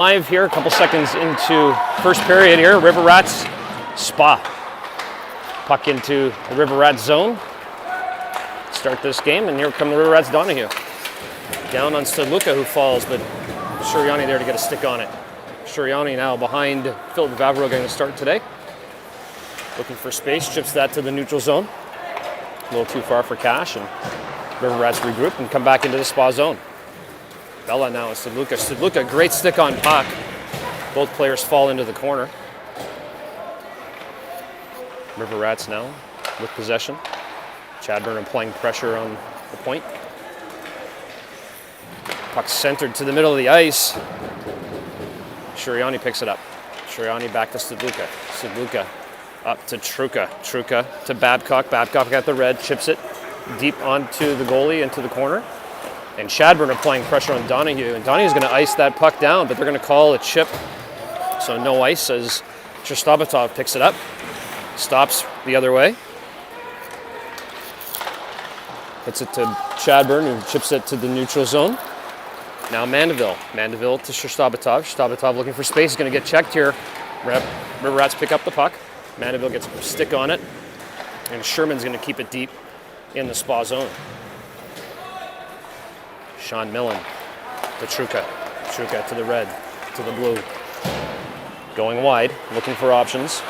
Live here, a couple seconds into first period here. River Rats, Spa. Puck into the River Rats zone. Start this game, and here come the River Rats Donahue. Down on Stadluka, who falls, but Shuriani there to get a stick on it. Shuriani now behind Philip Vavro getting the start today. Looking for space, chips that to the neutral zone. A little too far for Cash, and River Rats regroup and come back into the Spa zone. Bella now is Stadluka. Stadluka, great stick on puck. Both players fall into the corner. River Rats now with possession. Chadburn applying pressure on the point. Puck centered to the middle of the ice. Shuriani picks it up. Shuriani back to Stadluka. Stadluka up to Truka. Truka to Babcock. Babcock got the red, chips it deep onto the goalie into the corner. And Chadburn applying pressure on Donahue. And Donahue's going to ice that puck down, but they're going to call a chip. So no ice as Shostabatov picks it up. Stops the other way. Hits it to Chadburn, who chips it to the neutral zone. Now Mandeville. Mandeville to Shostabatov. Shostabatov looking for space. He's going to get checked here. River Rats pick up the puck. Mandeville gets a stick on it. And Sherman's going to keep it deep in the Spa zone. Sean Millen to Truka. Truka to the red, to the blue. Going wide, looking for options.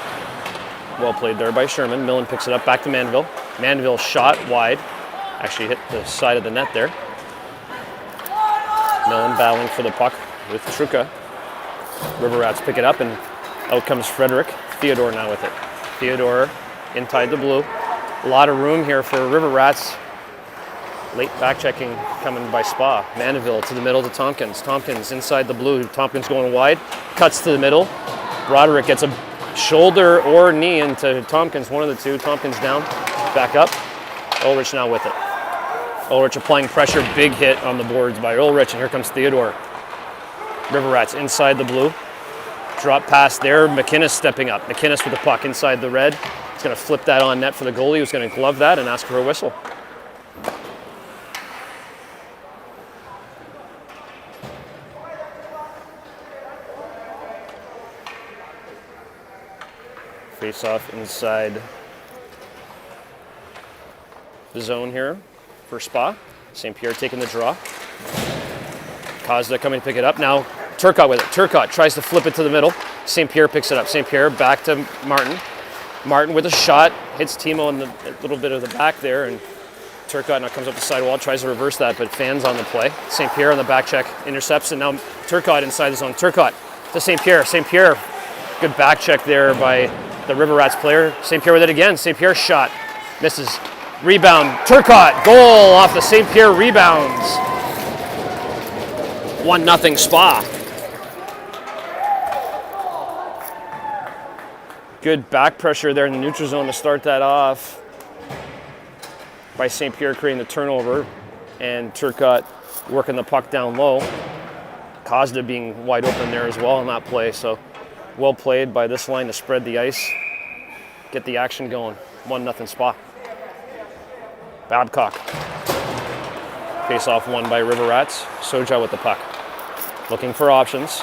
Well played there by Sherman. Millen picks it up back to Mandeville. Mandeville shot wide. Actually hit the side of the net there. Millen battling for the puck with Truka. River Rats pick it up, and out comes Frederick. Theodore now with it. Theodore inside the blue. A lot of room here for River Rats. Late back checking coming by Spa. Mandeville to the middle to Tompkins. Tompkins inside the blue. Tompkins going wide. Cuts to the middle. Broderick gets a shoulder or knee into Tompkins. One of the two. Tompkins down. Back up. Ulrich now with it. Ulrich applying pressure. Big hit on the boards by Ulrich. And here comes Theodore. River Rats inside the blue. Drop pass there. McInnes stepping up. McInnes with the puck inside the red. He's going to flip that on net for the goalie, who's going to glove that and ask for a whistle. Face off inside the zone here for Spa. St. Pierre taking the draw. Kozda coming to pick it up. Now Turcotte with it. Turcotte tries to flip it to the middle. St. Pierre picks it up. St. Pierre back to Martin. Martin with a shot. Hits Timo in the little bit of the back there. And Turcotte now comes up the sidewall. Tries to reverse that, but fans on the play. St. Pierre on the back check. Intercepts, and now Turcotte inside the zone. Turcotte to St. Pierre. St. Pierre, good back check there by the River Rats player. St. Pierre with it again. St. Pierre shot. Misses. Rebound. Turcotte. Goal off the St. Pierre rebounds. 1-0 Spa. Good back pressure there in the neutral zone to start that off by St. Pierre creating the turnover. And Turcotte working the puck down low. Kozda being wide open there as well on that play. So well played by this line to spread the ice, get the action going. 1-0 Spa. Babcock. Face off won by River Rats. Soja with the puck. Looking for options.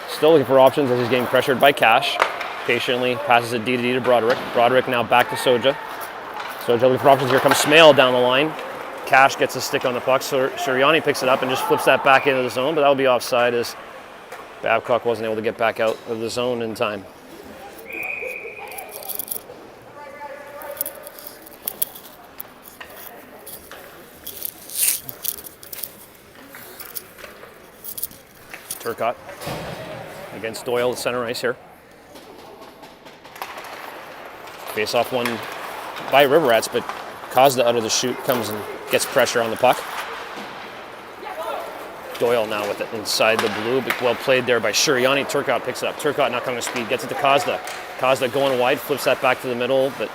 Still looking for options as he's getting pressured by Cash. Patiently passes it D to Broderick. Broderick now back to Soja. Soja looking for options. Here comes Smale down the line. Cash gets a stick on the puck. So Shuriani picks it up and just flips that back into the zone, but that'll be offside as Babcock wasn't able to get back out of the zone in time. Turcotte against Doyle at center ice here. Face off one by River Rats, but Kozda out of the chute comes and gets pressure on the puck. Doyle now with it inside the blue, but well played there by Shuriani. Turcotte picks it up. Turcotte not coming to speed, gets it to Kozda. Kozda going wide, flips that back to the middle, but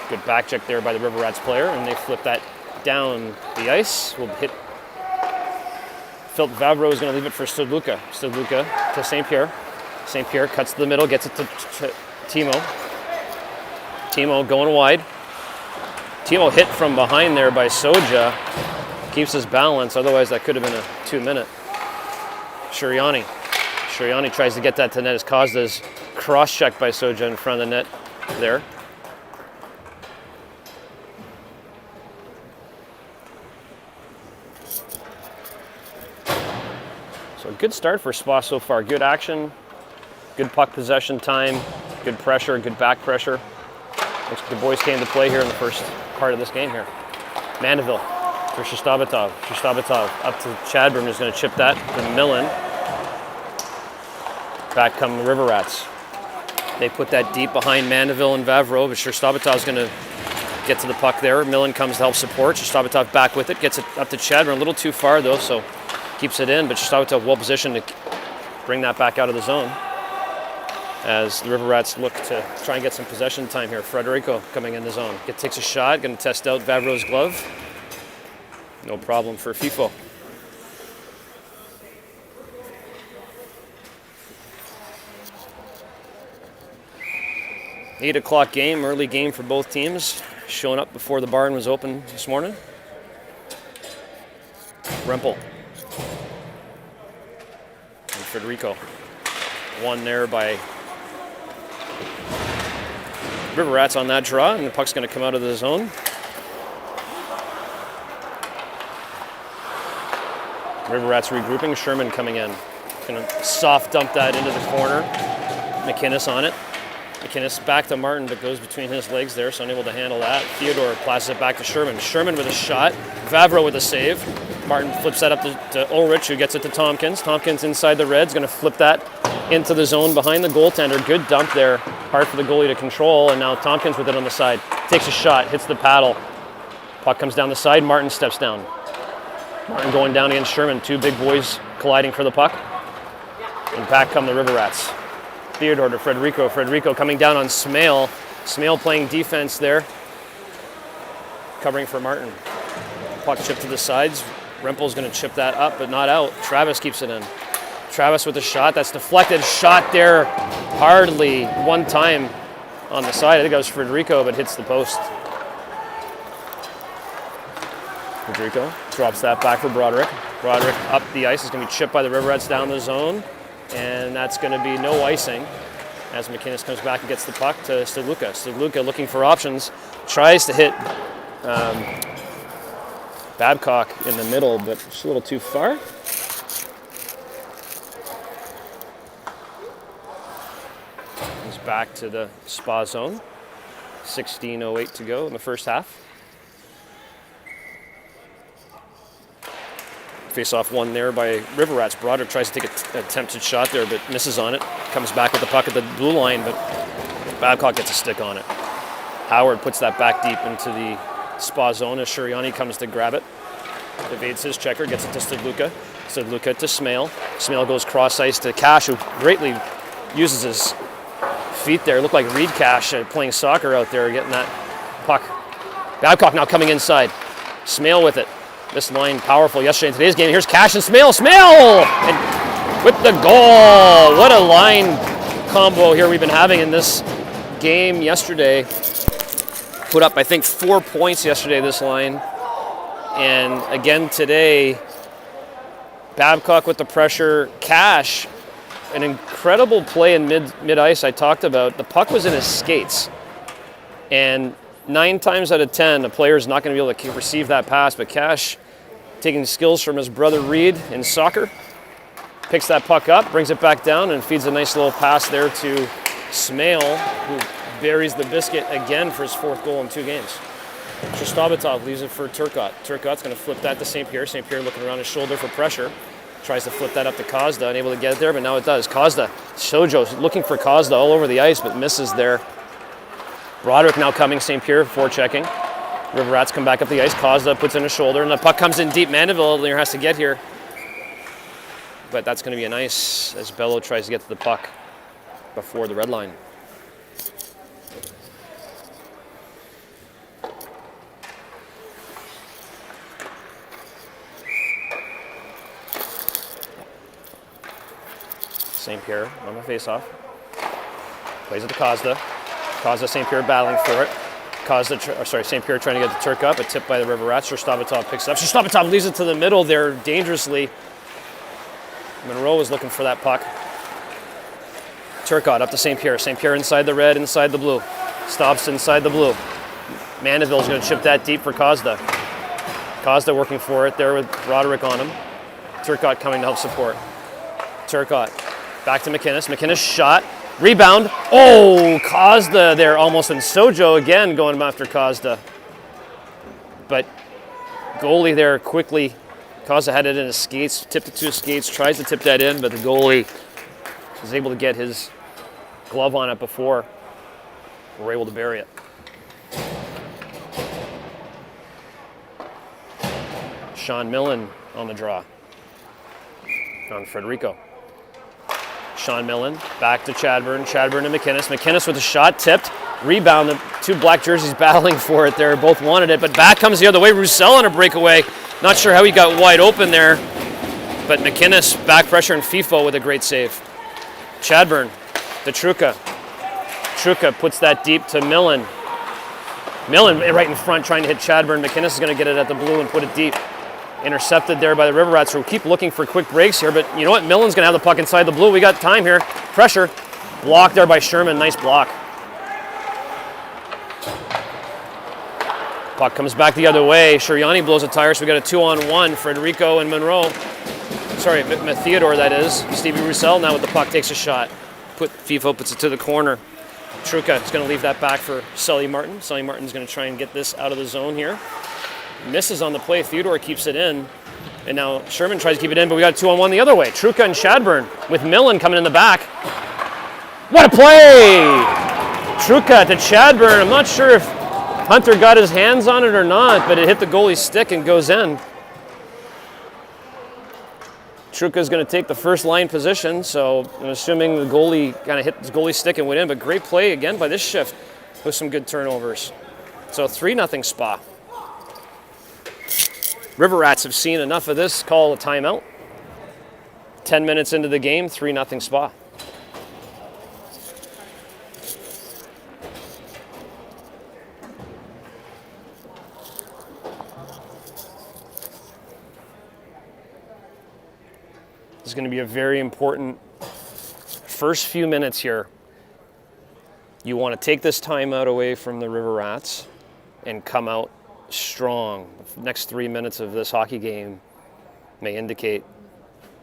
good back check there by the River Rats player, and they flip that down the ice. Will hit. Philip Vavro is going to leave it for Stadluka. Stadluka to St. Pierre. St. Pierre cuts to the middle, gets it to Timo. Timo going wide. Timo hit from behind there by Soja. Keeps his balance, otherwise that could have been a 2-minute. Shuriani Shuriani tries to get that to net as Kozda's cross-checked by Soja in front of the net there. So a good start for Spa so far. Good action, good puck possession time, good pressure, good back pressure. Looks like the boys came to play here in the first part of this game here. Mandeville for Shostabatov. Shostabatov up to Chadburn, who's going to chip that to Millen. Back come the River Rats. They put that deep behind Mandeville and Vavro, but Shostabatov's going to get to the puck there. Millen comes to help support. Shostabatov back with it, gets it up to Chadburn. A little too far though, so keeps it in, but Shostabatov well positioned to bring that back out of the zone as the River Rats look to try and get some possession time here. Frederico coming in the zone. Takes a shot, going to test out Vavro's glove. No problem for FIFO. Eight o'clock game, early game for both teams. Showing up before the barn was open this morning. Rempel. And Frederico. One there by River Rats on that draw, and the puck's going to come out of the zone. River Rats regrouping. Sherman coming in. Going to soft dump that into the corner. McInnes on it. McInnes back to Martin, but goes between his legs there, so unable to handle that. Theodore passes it back to Sherman. Sherman with a shot. Vavro with a save. Martin flips that up to Ulrich, who gets it to Tompkins. Tompkins inside the Reds, going to flip that into the zone behind the goaltender. Good dump there. Hard for the goalie to control, and now Tompkins with it on the side. Takes a shot, hits the paddle. Puck comes down the side, Martin steps down. Martin going down against Sherman. Two big boys colliding for the puck. And back come the River Rats. Theodore to Frederico. Frederico coming down on Smale. Smale playing defense there. Covering for Martin. Puck chipped to the sides. Rempel's going to chip that up, but not out. Travis keeps it in. Travis with a shot. That's deflected. Shot there hardly one time on the side. I think that was Frederico, but hits the post. Frederico drops that back for Broderick. Broderick up the ice. Is going to be chipped by the River Rats down the zone. And that's going to be no icing as McInnes comes back and gets the puck to Stadluka. Stadluka looking for options. Tries to hit Babcock in the middle, but just a little too far. He's back to the Spa zone. 16:08 to go in the first half. Face-off one there by River Rats. Broderick tries to take an attempted shot there, but misses on it. Comes back with the puck at the blue line, but Babcock gets a stick on it. Howard puts that back deep into the Spa zone as Shuriani comes to grab it. Evades his checker, gets it to Stadluka. Stadluka to Smale. Smale goes cross-ice to Cash, who greatly uses his feet there. Looked like Reed Cash playing soccer out there, getting that puck. Babcock now coming inside. Smale with it. This line powerful yesterday in today's game. Here's Cash and Smale. Smale! And with the goal. What a line combo here we've been having in this game yesterday. Put up, I think, 4 points yesterday, this line. And again today, Babcock with the pressure. Cash, an incredible play in mid-ice I talked about. The puck was in his skates. And 9 times out of 10, a player is not going to be able to receive that pass, but Cash, taking skills from his brother Reed in soccer, picks that puck up, brings it back down, and feeds a nice little pass there to Smale, who buries the biscuit again for his 4th goal in 2 games. Shostabatov leaves it for Turcotte. Turcotte's going to flip that to St. Pierre. St. Pierre looking around his shoulder for pressure. Tries to flip that up to Kozda, unable to get it there, but now it does. Kozda, Sojo looking for Kozda all over the ice, but misses there. Broderick now coming, St. Pierre forechecking. River Rats come back up the ice. Kozda puts in a shoulder, and the puck comes in deep. Mandeville has to get here. But that's going to be a nice, as Bello tries to get to the puck before the red line. St. Pierre on the face-off. Plays it to Kozda. Kozda, St. Pierre battling for it. St. Pierre trying to get the Turk up, but tipped by the River Rats. Shostabatov picks it up. Shostabatov leaves it to the middle there dangerously. Monroe was looking for that puck. Turcotte up to St. Pierre. St. Pierre inside the red, inside the blue. Stops inside the blue. Mandeville's going to chip that deep for Kozda. Kozda working for it there with Roderick on him. Turcotte coming to help support. Turcotte back to McInnes. McInnes shot. Rebound. Oh, Kozda there almost. And Sojo again going after Kozda. But goalie there quickly. Kozda had it in his skates, tipped it to his skates, tries to tip that in, but the goalie was able to get his glove on it before we're able to bury it. Sean Millen on the draw. On Frederico. Sean Millen back to Chadburn. Chadburn to McInnes. McInnes with a shot, tipped, rebound. The two black jerseys battling for it there. Both wanted it, but back comes the other way. Roussel on a breakaway. Not sure how he got wide open there, but McInnes back pressure and FIFO with a great save. Chadburn to Truca. Truca puts that deep to Millen. Millen right in front trying to hit Chadburn. McInnes is going to get it at the blue and put it deep. Intercepted there by the River Rats, who keep looking for quick breaks here, but you know what? Millen's going to have the puck inside the blue. We got time here. Pressure. Blocked there by Sherman. Nice block. Puck comes back the other way. Shuriani blows a tire, so we got a 2-on-1. Frederico and Monroe. Sorry, Theodore, that is. Stevie Roussel now with the puck takes a shot. FIFO puts it to the corner. Truca is going to leave that back for Sully Martin. Sully Martin's going to try and get this out of the zone here. Misses on the play. Theodore keeps it in. And now Sherman tries to keep it in, but we got a 2-on-1 the other way. Truca and Chadburn with Millen coming in the back. What a play! Truca to Chadburn. I'm not sure if Hunter got his hands on it or not, but it hit the goalie's stick and goes in. Truca's going to take the first line position, so I'm assuming the goalie kind of hit his goalie's stick and went in, but great play again by this shift with some good turnovers. So 3-0 Spa. River Rats have seen enough of this, call a timeout. 10 minutes into the game, 3-0 Spa. This is going to be a very important first few minutes here. You want to take this timeout away from the River Rats and come out strong. The next 3 minutes of this hockey game may indicate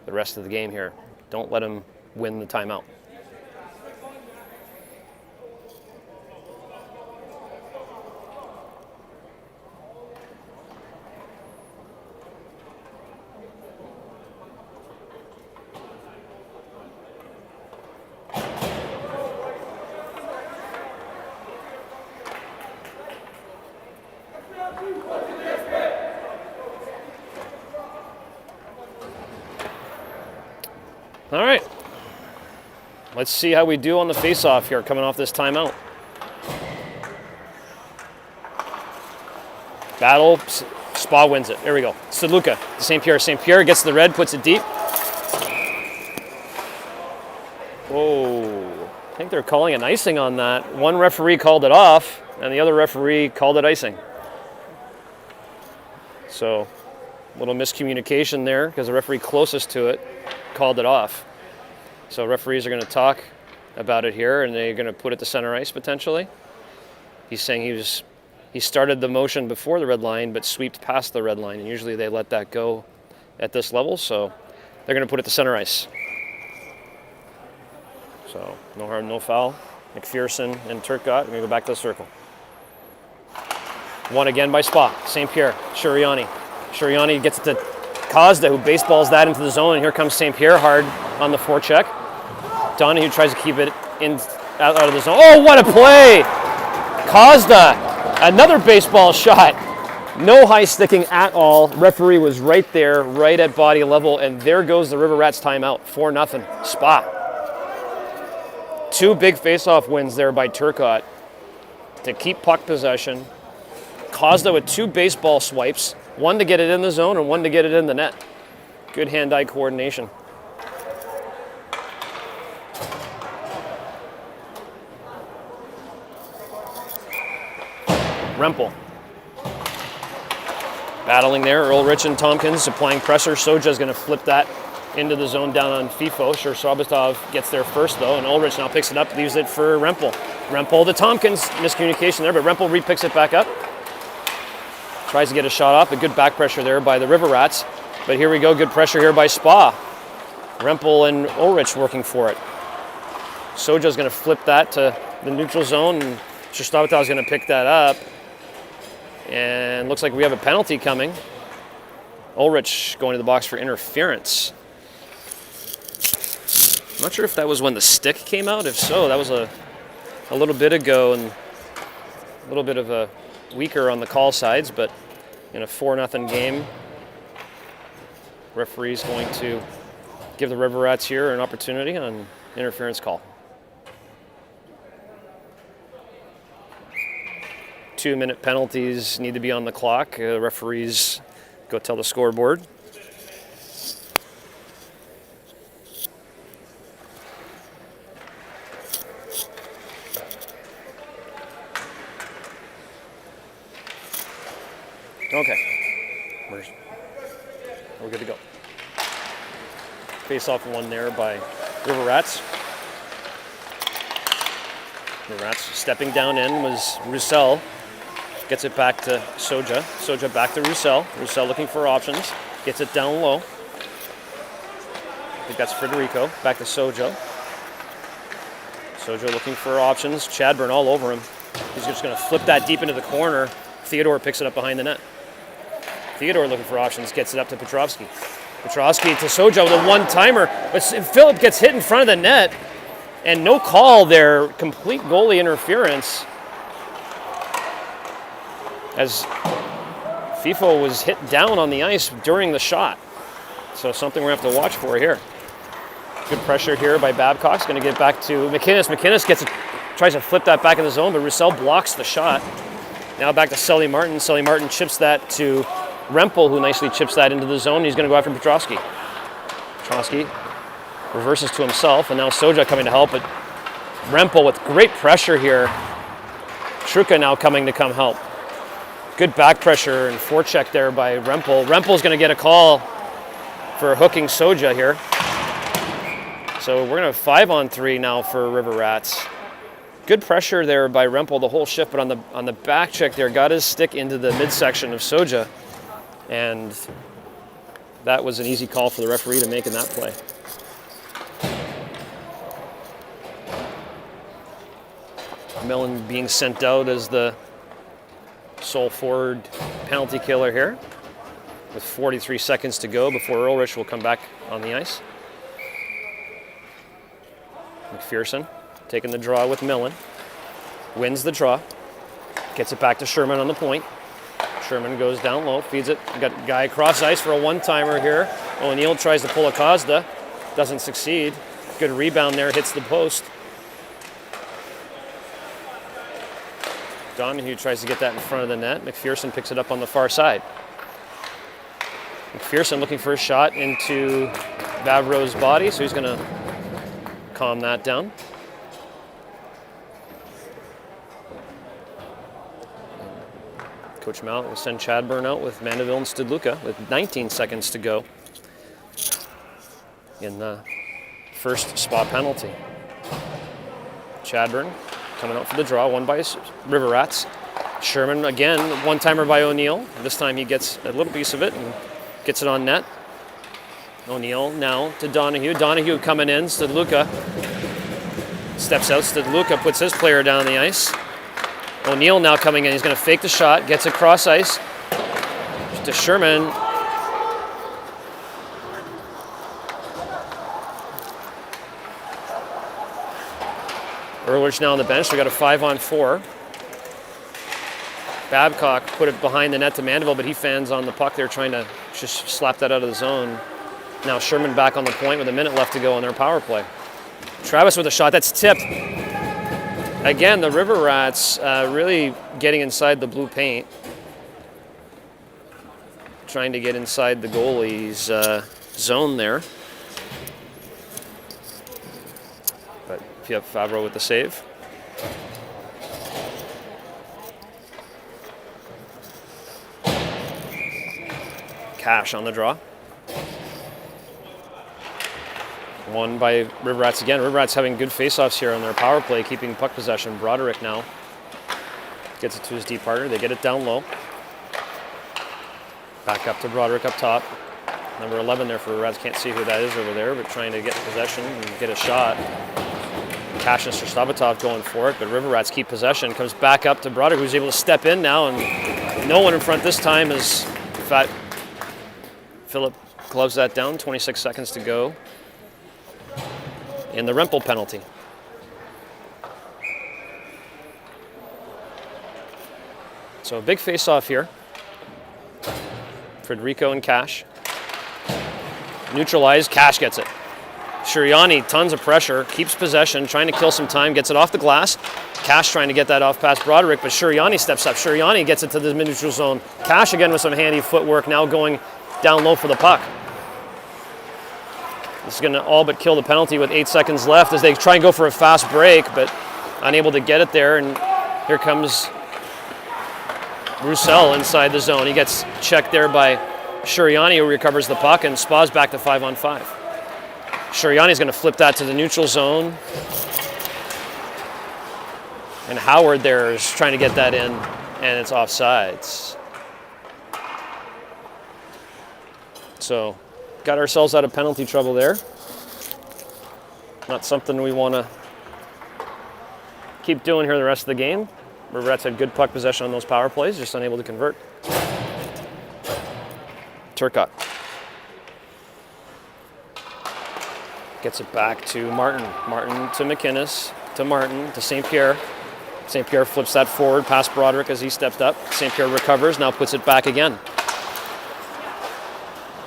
the rest of the game here. Don't let them win the timeout. All right, let's see how we do on the face-off here coming off this timeout. Battle, Spa wins it. There we go. Sadluka to St. Pierre. St. Pierre gets the red, puts it deep. Whoa, I think they're calling an icing on that. One referee called it off, and the other referee called it icing. So, a little miscommunication there because the referee closest to it called it off. So referees are going to talk about it here, and they're going to put it to center ice potentially. He's saying he started the motion before the red line, but sweeped past the red line, and usually they let that go at this level, so they're going to put it to center ice. So no harm, no foul. McPherson and Turcotte are going to go back to the circle. Won again by Spa. St. Pierre, Shuriani. Shuriani gets it to Kozda, who baseballs that into the zone, and here comes St. Pierre hard on the forecheck. Donahue tries to keep it out of the zone. Oh, what a play! Kozda, another baseball shot. No high sticking at all. Referee was right there, right at body level, and there goes the River Rats timeout. 4-0 Spa. 2 big face-off wins there by Turcotte to keep puck possession. Kozda with 2 baseball swipes, one to get it in the zone and one to get it in the net. Good hand-eye coordination. Rempel. Battling there, Earl Rich and Tompkins applying pressure. Soja's going to flip that into the zone down on FIFO. Shrabastov gets there first though, and Ulrich now picks it up, leaves it for Rempel. Rempel to Tompkins, miscommunication there, but Rempel re-picks it back up. Tries to get a shot off, but good back pressure there by the River Rats. But here we go, good pressure here by Spa. Rempel and Ulrich working for it. Soja's going to flip that to the neutral zone, and Shostakovich's going to pick that up. And looks like we have a penalty coming. Ulrich going to the box for interference. I'm not sure if that was when the stick came out. If so, that was a little bit ago, and a little bit of a weaker on the call sides, but in a 4-0 game, referee's going to give the River Rats here an opportunity on interference call. 2-minute penalties need to be on the clock. Referees go tell the scoreboard. Okay, we're good to go. Face-off one there by River Rats. The Rats stepping down in was Roussel. Gets it back to Soja. Soja back to Roussel. Roussel looking for options. Gets it down low. I think that's Federico. Back to Soja. Soja looking for options. Chadburn all over him. He's just going to flip that deep into the corner. Theodore picks it up behind the net. Theodore looking for options. Gets it up to Petrovsky. Petrovsky to Soja with a one-timer. But Philip gets hit in front of the net. And no call there. Complete goalie interference. As FIFO was hit down on the ice during the shot. So something we're going to have to watch for here. Good pressure here by Babcock's going to get back to McInnes. McInnes tries to flip that back in the zone, but Roussel blocks the shot. Now back to Sully Martin. Sully Martin chips that to Rempel, who nicely chips that into the zone. He's going to go after Petrovsky. Petrovsky reverses to himself, and now Soja coming to help, but Rempel with great pressure here. Truka now coming to come help. Good back pressure and forecheck there by Rempel. Rempel's going to get a call for hooking Soja here. So we're going to have 5-on-3 now for River Rats. Good pressure there by Rempel the whole shift, but on the back check there, got his stick into the midsection of Soja. And that was an easy call for the referee to make in that play. Millen being sent out as the sole forward penalty killer here with 43 seconds to go before Ulrich will come back on the ice. McPherson taking the draw with Millen. Wins the draw. Gets it back to Sherman on the point. Sherman goes down low, feeds it. Got a guy across ice for a one-timer here. O'Neill tries to pull a Cosda. Doesn't succeed. Good rebound there, hits the post. Donahue tries to get that in front of the net. McPherson picks it up on the far side. McPherson looking for a shot into Vavro's body, so he's going to calm that down. Coach Mount will send Chadburn out with Mandeville and Stadluka with 19 seconds to go in the first spot penalty. Chadburn coming out for the draw, won by River Rats. Sherman again, one-timer by O'Neill. This time he gets a little piece of it and gets it on net. O'Neill now to Donahue. Donahue coming in, Stadluka steps out. Stadluka puts his player down on the ice. O'Neill now coming in. He's going to fake the shot, gets across ice to Sherman. Ehrlich now on the bench. We got a 5-on-4. Babcock put it behind the net to Mandeville, but he fans on the puck there, trying to just slap that out of the zone. Now Sherman back on the point with a minute left to go on their power play. Travis with a shot that's tipped. Again, the River Rats really getting inside the blue paint, trying to get inside the goalie's zone there. But if you have Favreau with the save. Cash on the draw. Won by River Rats again. River Rats having good face-offs here on their power play, keeping puck possession. Broderick now gets it to his D partner. They get it down low. Back up to Broderick up top. Number 11 there for River Rats. Can't see who that is over there, but trying to get possession and get a shot. Cash and Stabatov going for it, but River Rats keep possession. Comes back up to Broderick, who's able to step in now, and no one in front this time as Fat Phillip gloves that down. 26 seconds to go in the Rempel penalty. So a big face-off here. Federico and Cash. Neutralized, Cash gets it. Shuriani, tons of pressure, keeps possession, trying to kill some time, gets it off the glass. Cash trying to get that off past Broderick, but Shuriani steps up. Shuriani gets it to the mid-neutral zone. Cash again with some handy footwork, now going down low for the puck. This is going to all but kill the penalty with 8 seconds left as they try and go for a fast break, but unable to get it there. And here comes Roussel inside the zone. He gets checked there by Shuriani, who recovers the puck, and Spa's back to 5-on-5. Shuriani's going to flip that to the neutral zone. And Howard there is trying to get that in, and it's offsides. So, got ourselves out of penalty trouble there. Not something we want to keep doing here the rest of the game. River Rats had good puck possession on those power plays, just unable to convert. Turcotte gets it back to Martin. Martin to McInnes, to Martin, to St. Pierre. St. Pierre flips that forward past Broderick as he stepped up. St. Pierre recovers, now puts it back again.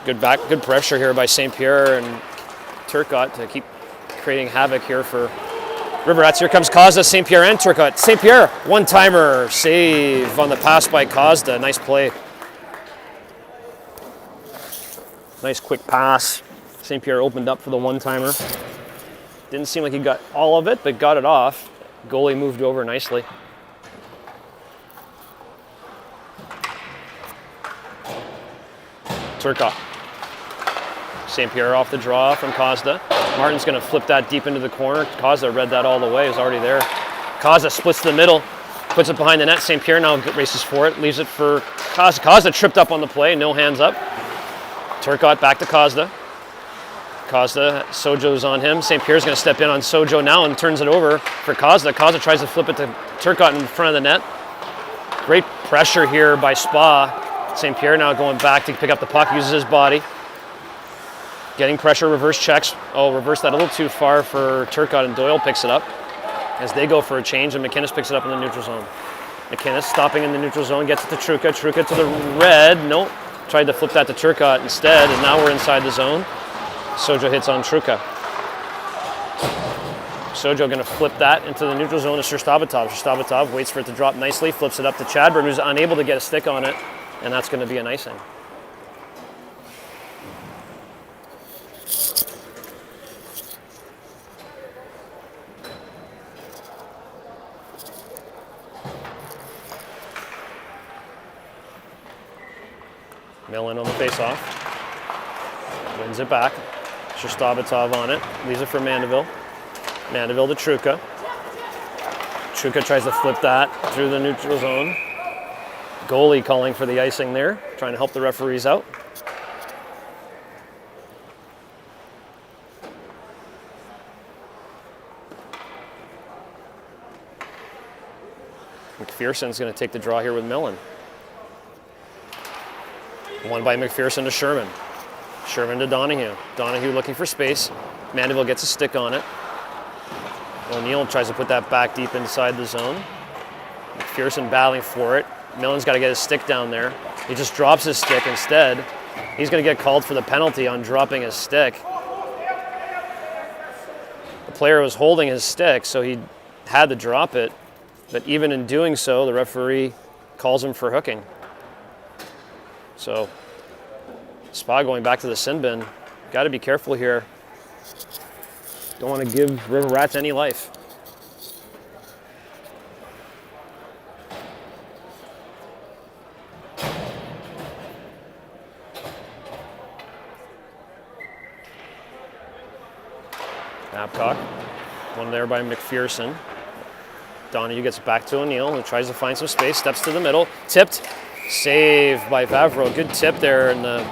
Good pressure here by St. Pierre and Turcotte to keep creating havoc here for River Rats. Here comes Cosda, St. Pierre and Turcotte. St. Pierre, one-timer, save on the pass by Cosda. Nice play. Nice quick pass. St. Pierre opened up for the one-timer. Didn't seem like he got all of it, but got it off. Goalie moved over nicely. Turcotte. St. Pierre off the draw from Cosda. Martin's going to flip that deep into the corner. Cosda read that all the way. He was already there. Cosda splits the middle, puts it behind the net. St. Pierre now races for it, leaves it for Cosda. Cosda tripped up on the play, no hands up. Turcotte back to Cosda. Cosda, Sojo's on him. St. Pierre's going to step in on Sojo now and turns it over for Cosda. Cosda tries to flip it to Turcotte in front of the net. Great pressure here by Spa. St. Pierre now going back to pick up the puck, uses his body. Getting pressure, reverse checks. Oh, reverse that a little too far for Turcotte, and Doyle picks it up as they go for a change, and McInnes picks it up in the neutral zone. McInnes stopping in the neutral zone, gets it to Truca. Truca to the red. Nope. Tried to flip that to Turcotte instead, and now we're inside the zone. Sojo hits on Truca. Sojo going to flip that into the neutral zone to Stabatov. Stabatov waits for it to drop nicely, flips it up to Chadburn, who's unable to get a stick on it, and that's going to be an icing. Millen on the face-off. Wins it back. Shostabatov on it. Leaves it for Mandeville. Mandeville to Truca. Truca tries to flip that through the neutral zone. Goalie calling for the icing there, trying to help the referees out. McPherson's going to take the draw here with Millen. Won by McPherson to Sherman. Sherman to Donahue. Donahue looking for space. Mandeville gets a stick on it. O'Neill tries to put that back deep inside the zone. McPherson battling for it. Millen's got to get his stick down there. He just drops his stick instead. He's going to get called for the penalty on dropping his stick. The player was holding his stick, so he had to drop it. But even in doing so, the referee calls him for hooking. So, Spa going back to the sin bin. Got to be careful here. Don't want to give River Rats any life. Babcock. One there by McPherson. Donahue gets back to O'Neill, who tries to find some space, steps to the middle, tipped, save by Vavro. Good tip there in the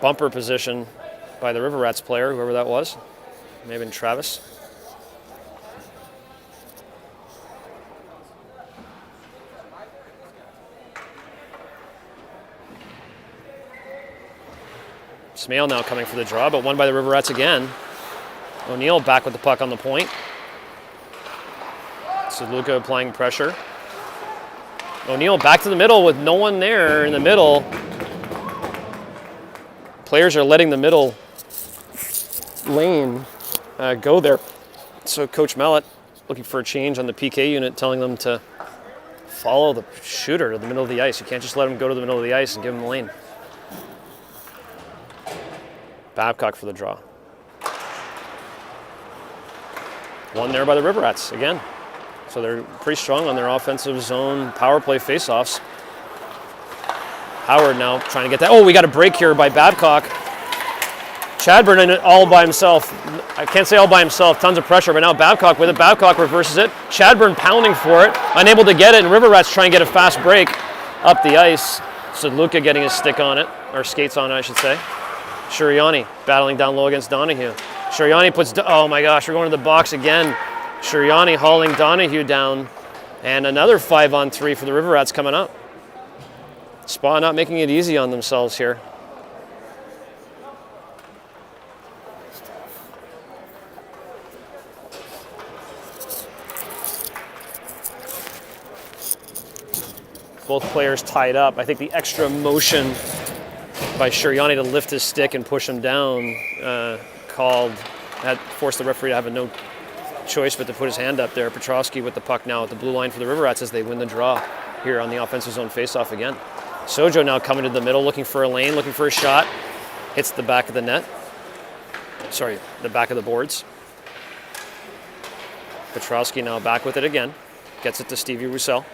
bumper position by the River Rats player, whoever that was. May have been Travis. Smale now coming for the draw, but won by the River Rats again. O'Neill back with the puck on the point. Luca applying pressure. O'Neill back to the middle with no one there in the middle. Players are letting the middle lane go there. So Coach Mallet looking for a change on the PK unit, telling them to follow the shooter to the middle of the ice. You can't just let him go to the middle of the ice and give him the lane. Babcock for the draw. One there by the River Rats again. So they're pretty strong on their offensive zone power play faceoffs. Howard now trying to get that. Oh, we got a break here by Babcock. Chadburn in it all by himself. I can't say all by himself, tons of pressure, but now Babcock with it. Babcock reverses it. Chadburn pounding for it, unable to get it, and River Rats trying to get a fast break up the ice. So Luca getting his stick on it, or skates on it, I should say. Shuriani battling down low against Donahue. Shuriani puts, oh my gosh, we're going to the box again. Shuriani hauling Donahue down, and another 5-on-3 for the River Rats coming up. Spa not making it easy on themselves here. Both players tied up. I think the extra motion by Shuriani to lift his stick and push him down had forced the referee to have no choice but to put his hand up there. Petrowski with the puck now at the blue line for the River Rats as they win the draw here on the offensive zone faceoff again. Sojo now coming to the middle, looking for a lane, looking for a shot. Hits the back of the net. Sorry, the back of the boards. Petrowski now back with it again. Gets it to Stevie Roussel.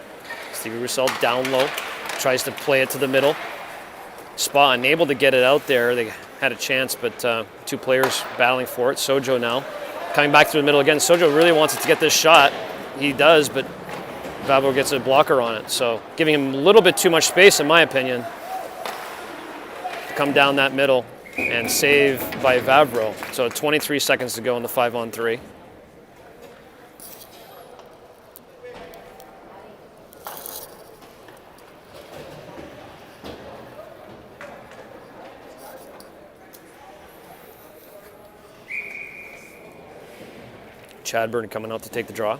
Stevie Roussel down low. Tries to play it to the middle. Spa unable to get it out there. They had a chance, but two players battling for it. Sojo now coming back through the middle again. Sojo really wants it to get this shot. He does, but Vavro gets a blocker on it. So giving him a little bit too much space, in my opinion. Come down that middle and save by Vavro. So 23 seconds to go in the 5-on-3. Chadburn coming out to take the draw.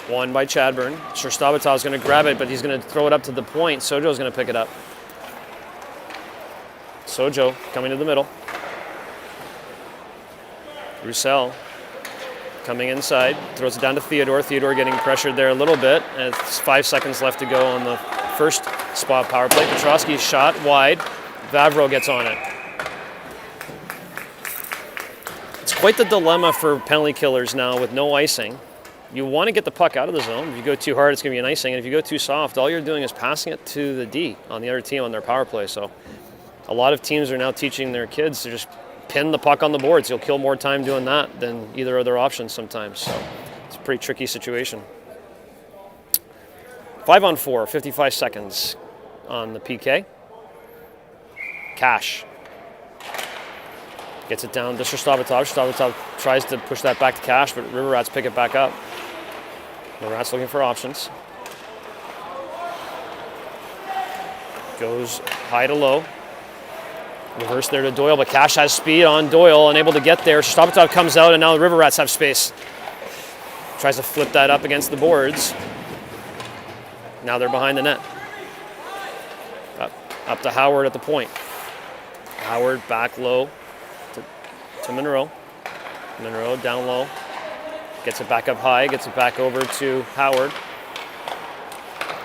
One by Chadburn. Shurstabatov's going to grab it, but he's going to throw it up to the point. Sojo's going to pick it up. Sojo coming to the middle. Roussel coming inside. Throws it down to Theodore. Theodore getting pressured there a little bit. And it's 5 seconds left to go on the first spot power play. Petrowski's shot wide. Vavro gets on it. It's quite the dilemma for penalty killers now with no icing. You want to get the puck out of the zone. If you go too hard, it's going to be an icing. And if you go too soft, all you're doing is passing it to the D on the other team on their power play. So a lot of teams are now teaching their kids to just pin the puck on the boards. You'll kill more time doing that than either other option sometimes. So it's a pretty tricky situation. 5-on-4, 55 seconds on the PK. Cash gets it down to Shurstabatov. Shurstabatov tries to push that back to Cash, but River Rats pick it back up. River Rats looking for options. Goes high to low. Reverse there to Doyle, but Cash has speed on Doyle, unable to get there. Shurstabatov comes out, and now the River Rats have space. Tries to flip that up against the boards. Now they're behind the net. Up to Howard at the point. Howard back low to Monroe. Monroe down low. Gets it back up high, gets it back over to Howard.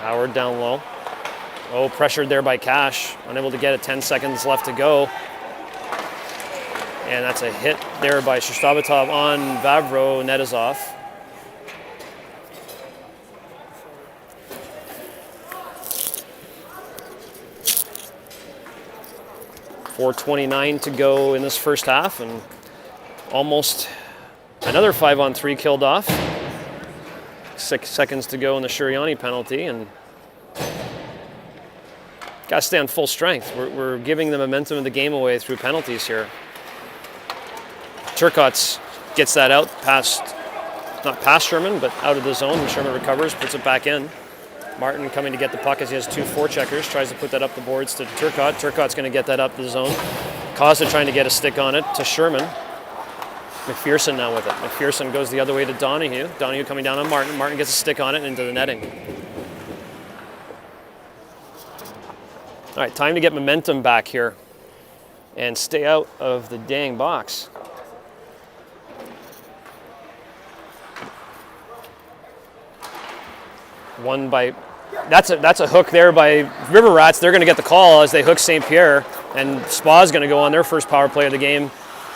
Howard down low. Oh, pressured there by Cash. Unable to get it, 10 seconds left to go. And that's a hit there by Shurstabatov on Vavro. Net is off. 4:29 to go in this first half, and almost another 5-on-3 killed off. 6 seconds to go in the Shuriani penalty, and got to stay on full strength. We're giving the momentum of the game away through penalties here. Turcotte gets that out not past Sherman, but out of the zone, and Sherman recovers, puts it back in. Martin coming to get the puck as he has 2 forecheckers, tries to put that up the boards to Turcotte. Turcotte's going to get that up the zone. Costa trying to get a stick on it to Sherman. McPherson now with it. McPherson goes the other way to Donahue. Donahue coming down on Martin. Martin gets a stick on it into the netting. All right, time to get momentum back here and stay out of the dang box. That's a hook there by River Rats. They're going to get the call as they hook St. Pierre, and Spa's going to go on their first power play of the game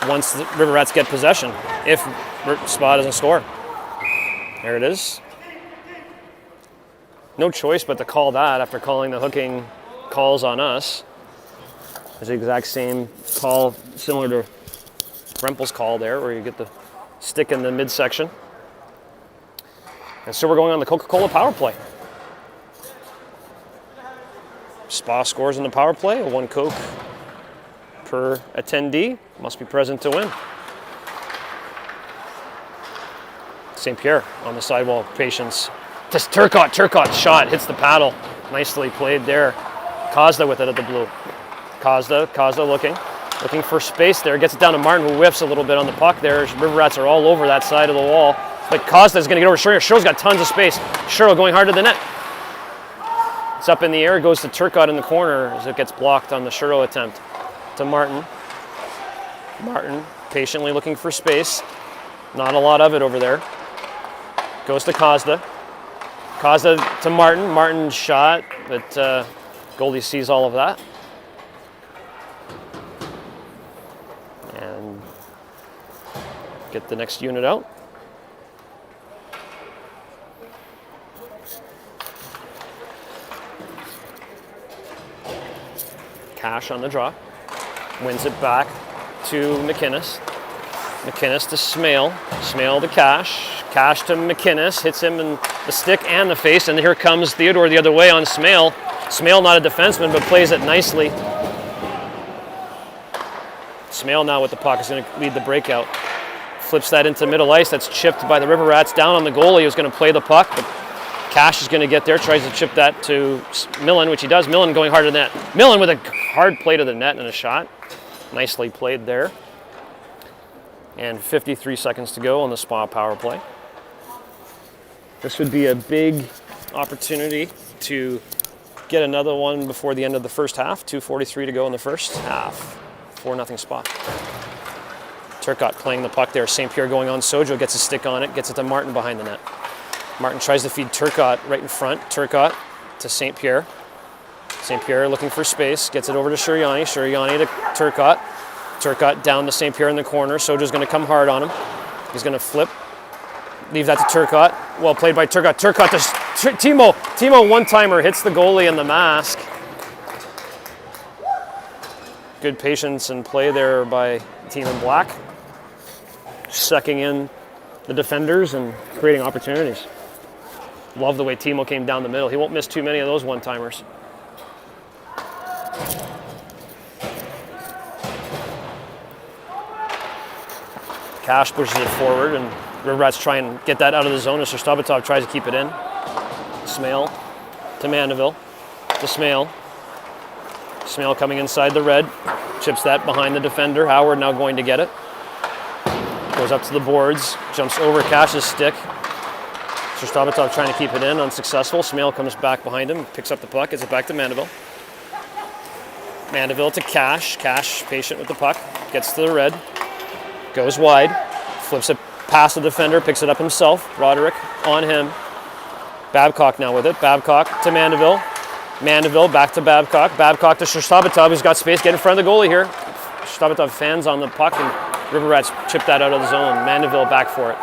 once the River Rats get possession, if Spa doesn't score. There it is. No choice but to call that after calling the hooking calls on us. It's the exact same call, similar to Rempel's call there, where you get the stick in the midsection. And so we're going on the Coca-Cola power play. Spa scores in the power play, 1 Coke per attendee. Must be present to win. St. Pierre on the sidewall, patience. Just Turcotte shot, hits the paddle. Nicely played there. Costa with it at the blue. Costa looking for space there. Gets it down to Martin, who whiffs a little bit on the puck there. River Rats are all over that side of the wall. But Costa's going to get over Sherrill. Sherrill's got tons of space. Sherrill going hard to the net. It's up in the air, goes to Turcotte in the corner as it gets blocked on the Sherrill attempt. To Martin. Martin patiently looking for space. Not a lot of it over there. Goes to Costa. Costa to Martin. Martin shot, but goalie sees all of that. And get the next unit out. Cash on the draw. Wins it back to McInnes. McInnes to Smale. Smale to Cash. Cash to McInnes. Hits him in the stick and the face. And here comes Theodore the other way on Smale. Smale not a defenseman, but plays it nicely. Smale now with the puck is going to lead the breakout. Flips that into middle ice. That's chipped by the River Rats down on the goalie, who's going to play the puck. But Cash is going to get there, tries to chip that to Millen, which he does. Millen going hard to the net. Millen with a hard play to the net and a shot. Nicely played there. And 53 seconds to go on the Spa power play. This would be a big opportunity to get another one before the end of the first half. 2:43 to go in the first half. 4-0 Spa. Turcotte playing the puck there. St. Pierre going on. Sojo gets a stick on it, gets it to Martin behind the net. Martin tries to feed Turcotte right in front. Turcotte to St. Pierre. St. Pierre looking for space, gets it over to Shuriani. Shuriani to Turcotte. Turcotte down to St. Pierre in the corner. Sojo's going to come hard on him. He's going to flip. Leave that to Turcotte. Well played by Turcotte. Turcotte to Timo. Timo one-timer hits the goalie in the mask. Good patience and play there by Team in Black. Sucking in the defenders and creating opportunities. Love the way Timo came down the middle. He won't miss too many of those one-timers. Cash pushes it forward, and River Rats try and get that out of the zone as Shostabatov tries to keep it in. Smale to Mandeville to Smale. Smale coming inside the red. Chips that behind the defender. Howard now going to get it. Goes up to the boards. Jumps over Cash's stick. Shostabatov trying to keep it in, unsuccessful. Smale comes back behind him, picks up the puck, gets it back to Mandeville. Mandeville to Cash. Cash patient with the puck, gets to the red, goes wide, flips it past the defender, picks it up himself. Broderick on him. Babcock now with it. Babcock to Mandeville. Mandeville back to Babcock. Babcock to Shostabatov, who's got space. Get in front of the goalie here. Shostabatov fans on the puck, and River Rats chip that out of the zone. Mandeville back for it.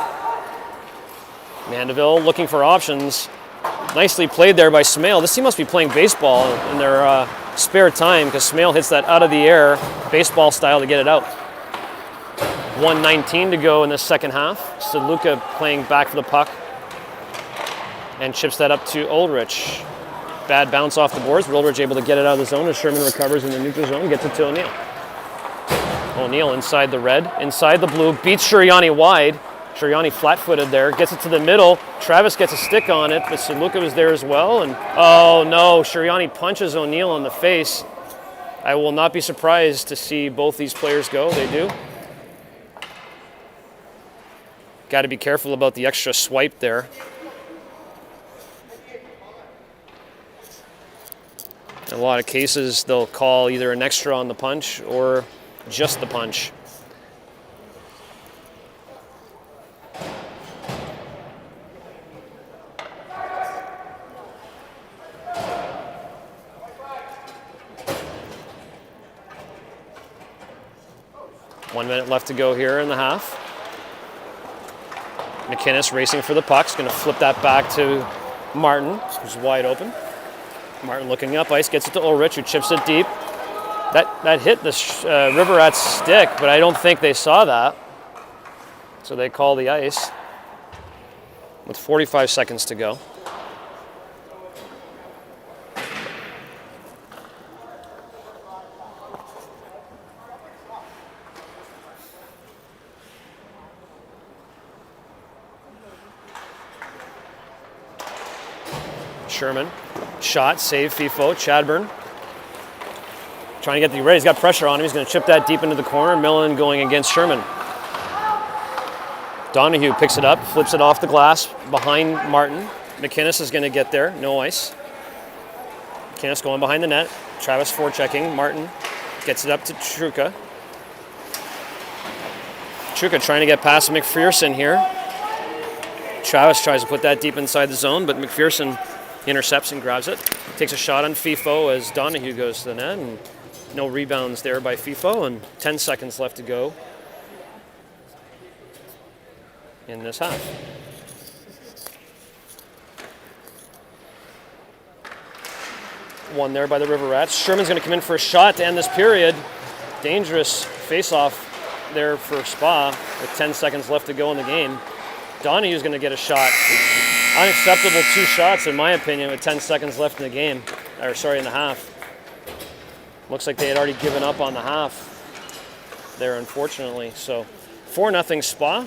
Mandeville looking for options. Nicely played there by Smale. This team must be playing baseball in their spare time because Smale hits that out of the air, baseball style, to get it out. 1:19 to go in the second half. Sadluka playing back for the puck and chips that up to Ulrich. Bad bounce off the boards, but Ulrich able to get it out of the zone as Sherman recovers in the neutral zone, gets it to O'Neill. O'Neill inside the red, inside the blue, beats Shuriani wide. Shuriani flat-footed there, gets it to the middle. Travis gets a stick on it, but Sadluka was there as well. And oh no, Shuriani punches O'Neill in the face. I will not be surprised to see both these players go. They do. Got to be careful about the extra swipe there. In a lot of cases, they'll call either an extra on the punch or just the punch. One minute left to go here in the half. McInnes racing for the puck. He's going to flip that back to Martin, who's wide open. Martin looking up ice, gets it to Ulrich, who chips it deep. That hit the River Rats stick, but I don't think they saw that. So they call the ice with 45 seconds to go. Sherman, shot, save, FIFO, Chadburn. Trying to get the ready, he's got pressure on him. He's going to chip that deep into the corner. Millen going against Sherman. Donahue picks it up, flips it off the glass behind Martin. McInnes is going to get there, no ice. McInnes going behind the net. Travis forechecking. Martin gets it up to Truca. Truca trying to get past McPherson here. Travis tries to put that deep inside the zone, but McPherson intercepts and grabs it. Takes a shot on FIFO as Donahue goes to the net, and no rebounds there by FIFO, and 10 seconds left to go in this half. One there by the River Rats. Sherman's going to come in for a shot to end this period. Dangerous face-off there for Spa with 10 seconds left to go in the game. Donahue's going to get a shot. Unacceptable 2 shots, in my opinion, with 10 seconds left in the game. Or sorry, in the half. Looks like they had already given up on the half there, unfortunately. So 4-0 Spa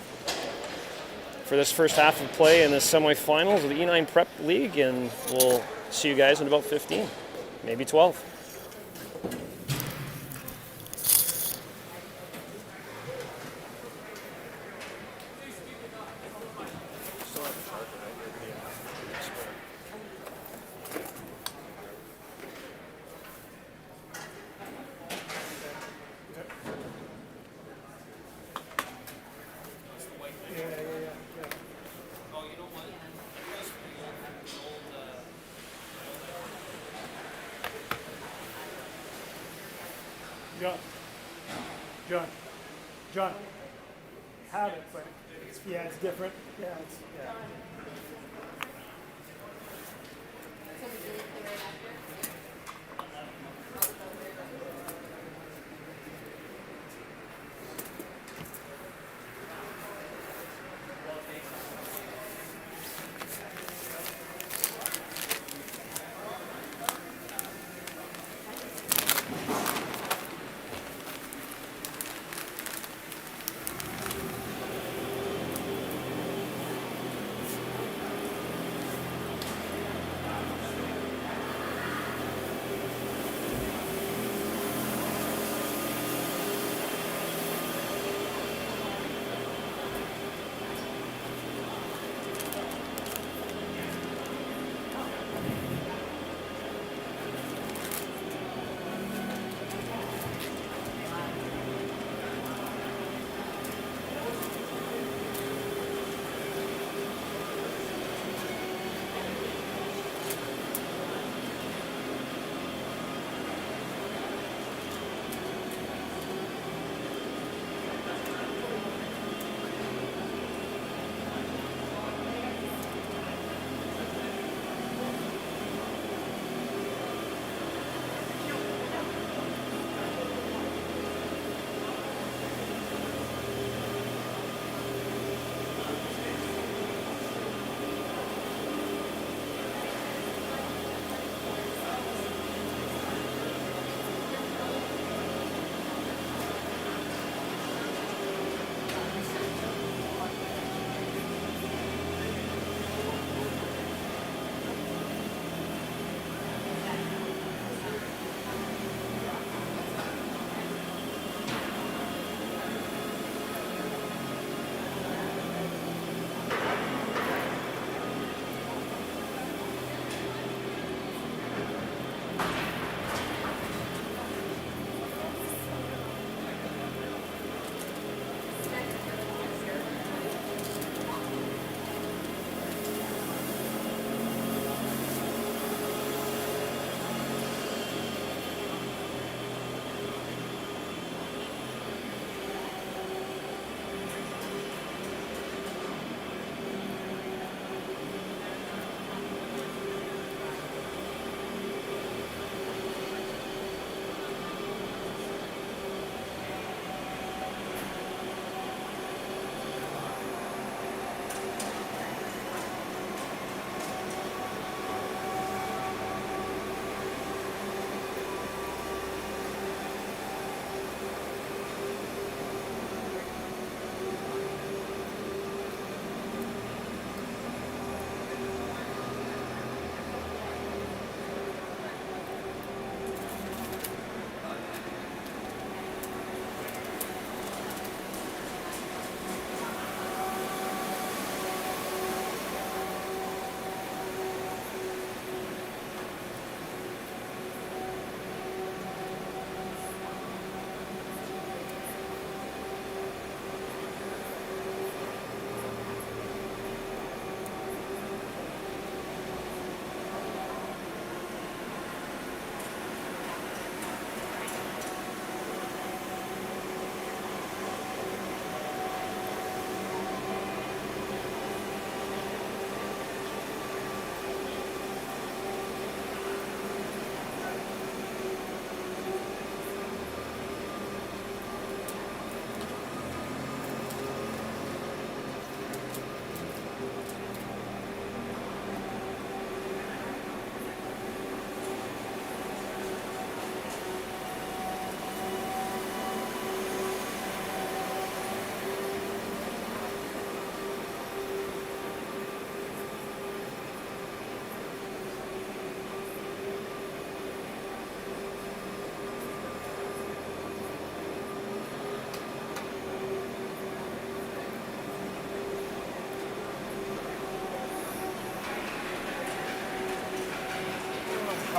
for this first half of play in the semifinals of the E9 Prep League, and we'll see you guys in about 15, maybe 12. John, have it, but yeah, it's different. Yeah, yeah.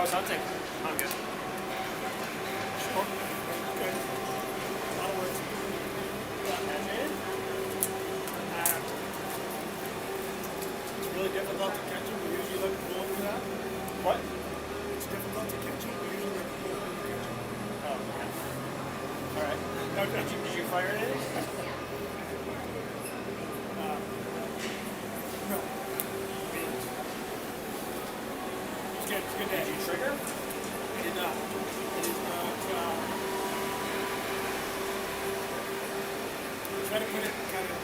How's hunting? I'm good. Sure. Good. A lot of words. It's really difficult to catch them. We usually look for that. What? It's difficult to catch them. We usually look for to catch them. Oh, okay. All right. Now, did you fire anything? No. It's good. It's a good day. Did you trigger? I did not. It is not. Try to put it kind of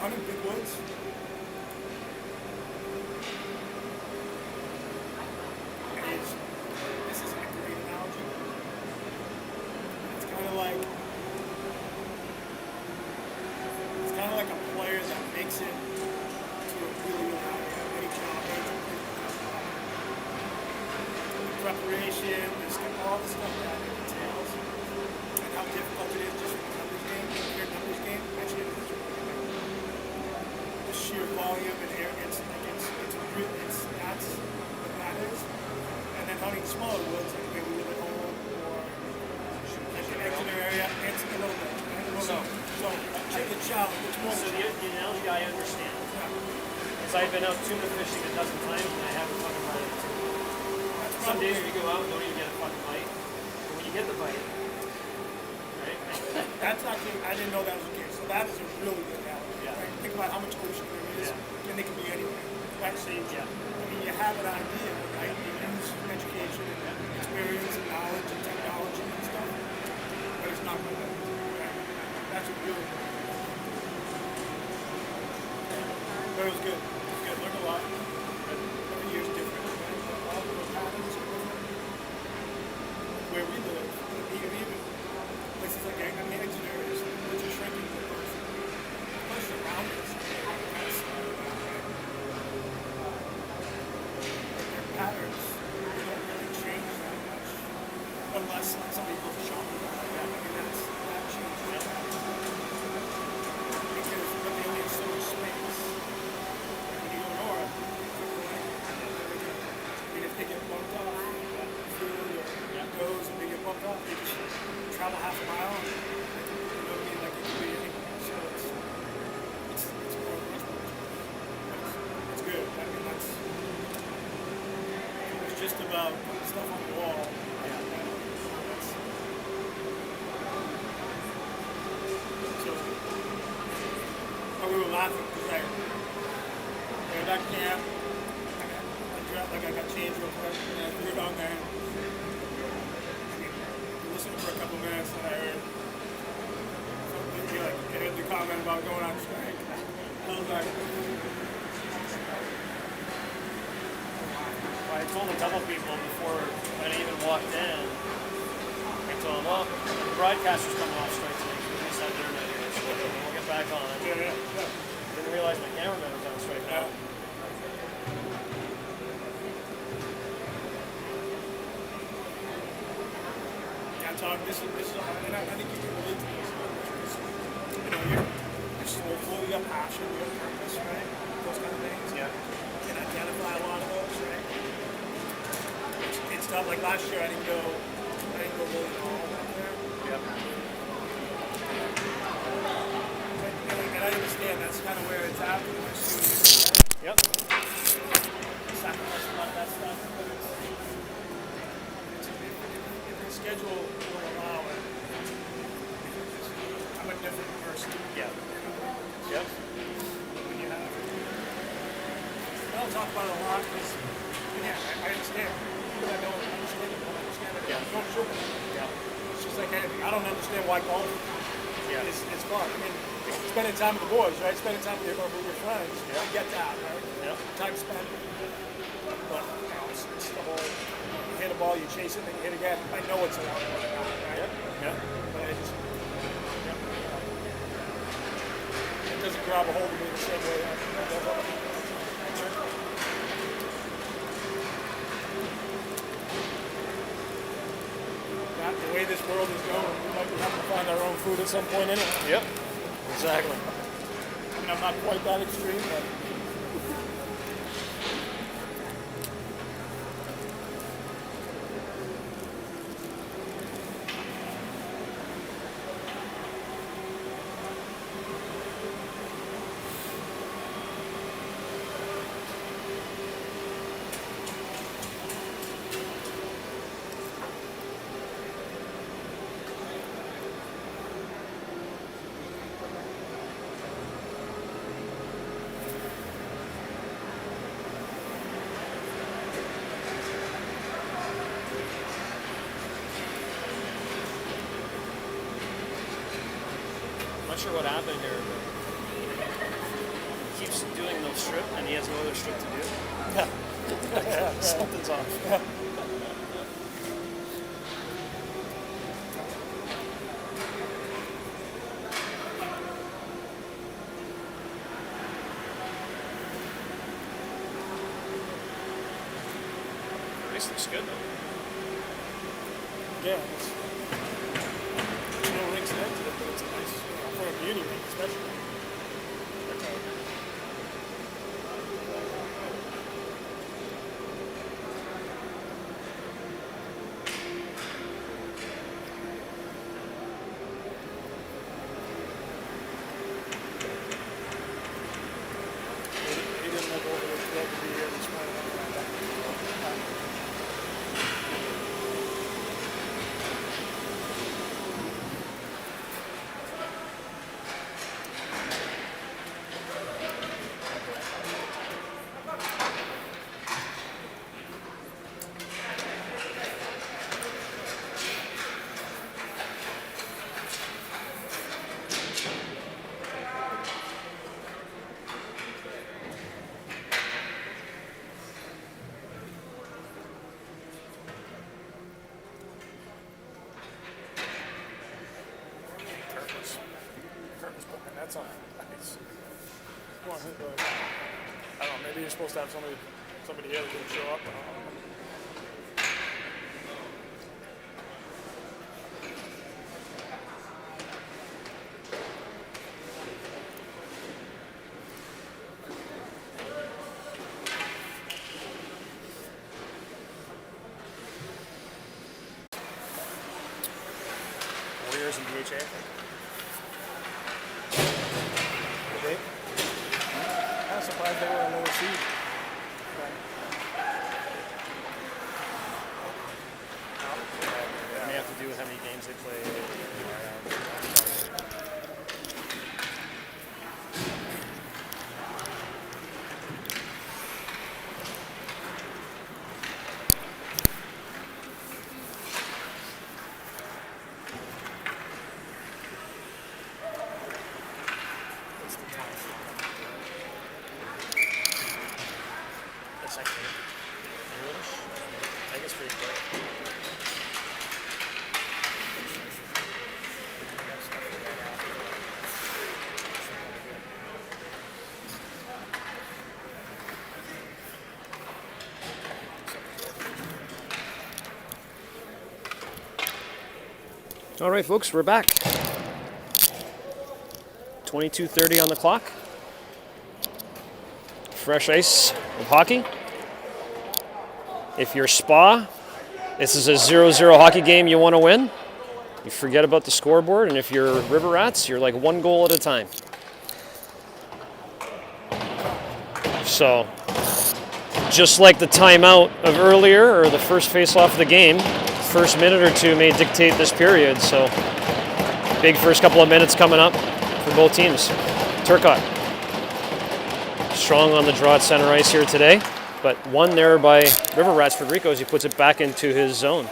hunting big woods. This is a great analogy. It's kind of like a player that makes it to a really high NHL. Preparation, there's all the stuff that it entails, and how difficult it is just for the numbers game. Your numbers game, actually, the sheer volume and air, it's that's what that is. And then hunting smaller woods, like maybe we live at home or like an exeter area, it's a little bit. So check the challenge. It's more. So the analogy I understand is I've been out tuna fishing a dozen times and I haven't fucking bite. Some days you go out and don't even get a fucking bite. But when you get the bite, right? That's actually, I didn't know that was the case. So that is a really good analogy. Yeah. Right? Think about how much ocean there is, and they can be anywhere. Actually, Yeah. I mean, you have an idea, right? You use education and experience and knowledge and technology and stuff, but it's not good. Right? That's a really good. But it was good. It was good. Learned a lot. Every year's different. Right? All the patterns are different. Where we live, even places like Exeter is just shrinking the place around us. Their patterns don't really change that much unless somebody goes shopping. I mean, that changes. Because but they only have so much space. When you go north, I mean, if they get bumped off, food or goes and they get bumped off, they just travel half a mile. And, you know what I mean? Like it could be anywhere. So it's more much more. It's good. I mean, it's just about putting stuff on the wall. So we were laughing because I got back camp. I got changed real quick, and I threw it on there. Listened for a couple minutes, and I heard something like I heard the comment about going on strike. I was like, I told a couple people before I even walked in, I told them, well, the broadcaster's coming off strike tonight. We just had internet here, so we'll get back on it. yeah. Didn't realize my cameraman was on strike now. Talk. This is, and I think you can relate to this. You know, you're soulful, you have passion, you have purpose, right? Those kind of things. Yeah. You can identify a lot of those, right? It's tough. Like last year, I didn't go really all out there. Yeah. And I understand that's kind of where it's at for the next few years, right? Yep. Sacrifice a lot of that stuff, but if the schedule will allow it, I'm a different person. Yeah. Yep. When you have it. I don't talk about it a lot because, yeah, I understand. But I don't understand it. I don't understand it. Yeah. Don't sugar. Yeah. It's just like anything. I don't understand why golf Yeah. is fun. I mean, spending time with the boys, right? Spending time with your friends. Yeah. I get that, right? Yeah. Time spent. But, you know, it's the whole, you hit a ball, you chase it, then you hit again. I know it's a lot more than that, right? Yeah. But it doesn't grab a hold of me the same way that does other people. The way this world is going, we might have to find our own food at some point anyway. Yep. Exactly. I mean, I'm not quite that extreme, but not sure what happened here, but he keeps doing no strip, and he has no other strip to do. Something's off. This looks good though. Yeah, it's no rinks next to it, but it's a nice, for a beauty rink especially. He didn't look over the club to be here this morning. Curtis put my nets on. Nice. Come on, hit the, I don't know, maybe you're supposed to have somebody here that didn't show up. I don't know. Warriors and DHA. They? I'm surprised they were a lower seed. It may have to do with how many games they play. That's actually English. I think it's pretty quick. All right, folks, we're back. 22:30 on the clock. Fresh ice of hockey. If you're Spa, this is a 0-0 hockey game you want to win. You forget about the scoreboard, and if you're River Rats, you're like one goal at a time. So, just like the timeout of earlier, or the first face-off of the game, first minute or two may dictate this period. So, big first couple of minutes coming up for both teams. Turcotte, strong on the draw at center ice here today, but one there by River Rats Federico as he puts it back into his zone.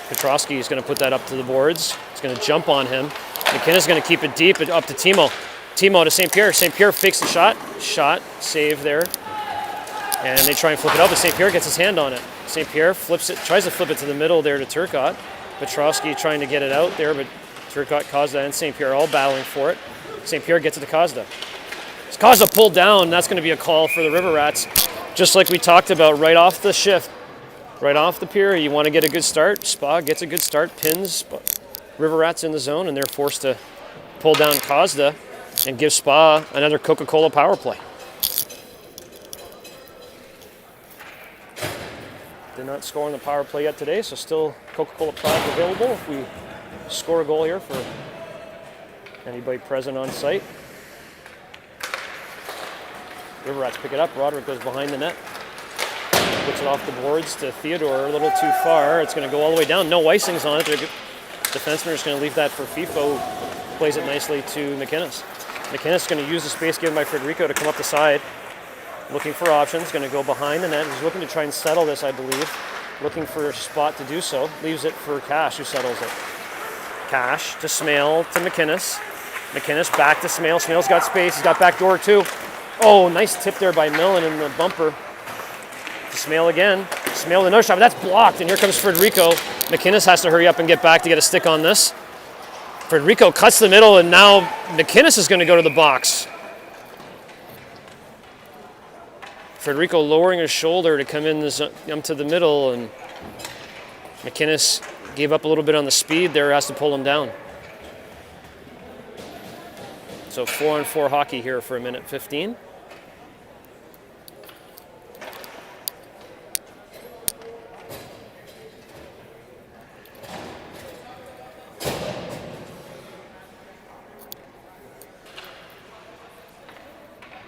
Petrosky is going to put that up to the boards. He's going to jump on him. McKinnis going to keep it deep up to Timo. Timo to St. Pierre. St. Pierre fakes the shot. Shot, save there. And they try and flip it up, but St. Pierre gets his hand on it. St. Pierre flips it, tries to flip it to the middle there to Turcotte. Petrosky trying to get it out there, but Turcotte, Kozda, and St. Pierre all battling for it. St. Pierre gets it to Kozda. Kozda pulled down. That's going to be a call for the River Rats. Just like we talked about right off the shift, right off the pier, you want to get a good start. Spa gets a good start, pins River Rats in the zone, and they're forced to pull down Kozda and give Spa another Coca-Cola power play. Did not score on the power play yet today, so still Coca-Cola prize available if we score a goal here for anybody present on site. River Rats pick it up. Roderick goes behind the net. Puts it off the boards to Theodore, a little too far. It's going to go all the way down. No icings on it. The defenseman is going to leave that for FIFO, who plays it nicely to McInnes. McInnes is going to use the space given by Federico to come up the side. Looking for options. Going to go behind the net. He's looking to try and settle this, I believe. Looking for a spot to do so. Leaves it for Cash, who settles it. Cash to Smale to McInnes. McInnes back to Smale. Smale's got space. He's got back door too. Oh, nice tip there by Millen in the bumper. Smale again. Smale with another shot, but that's blocked. And here comes Frederico. McInnes has to hurry up and get back to get a stick on this. Frederico cuts the middle, and now McInnes is going to go to the box. Frederico lowering his shoulder to come in to the middle, and McInnes gave up a little bit on the speed there, has to pull him down. So 4-on-4 hockey here for a minute 15.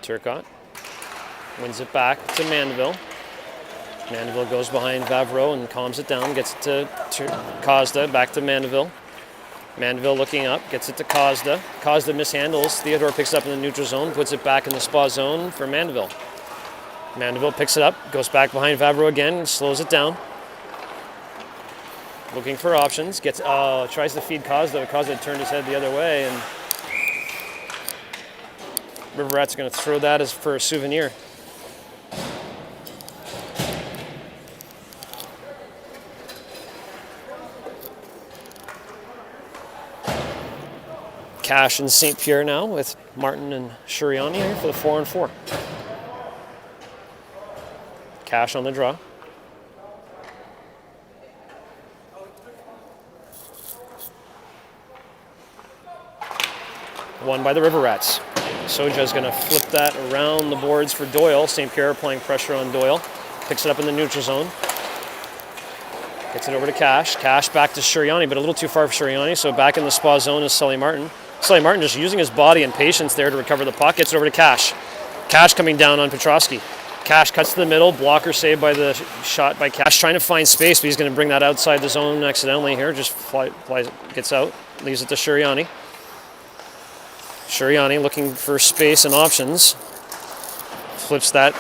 Turcotte wins it back to Mandeville. Mandeville goes behind Vavreau and calms it down, gets it to Kozda, back to Mandeville. Mandeville looking up, gets it to Kozda. Kozda mishandles. Theodore picks it up in the neutral zone, puts it back in the spa zone for Mandeville. Mandeville picks it up, goes back behind Vavreau again, slows it down. Looking for options, tries to feed Kozda, but Kozda turned his head the other way, and River Rats are going to throw that as for a souvenir. Cash and St. Pierre now with Martin and Shuriani here for the 4-on-4. Cash on the draw. Won by the River Rats. Soja's going to flip that around the boards for Doyle. St. Pierre applying pressure on Doyle. Picks it up in the neutral zone. Gets it over to Cash. Cash back to Shuriani, but a little too far for Shuriani, so back in the spa zone is Sully Martin. Sully Martin just using his body and patience there to recover the puck. Gets it over to Cash. Cash coming down on Petrosky. Cash cuts to the middle. Blocker saved by the shot by Cash. Trying to find space, but he's going to bring that outside the zone accidentally here. Just gets out. Leaves it to Shuriani. Shuriani looking for space and options. Flips that.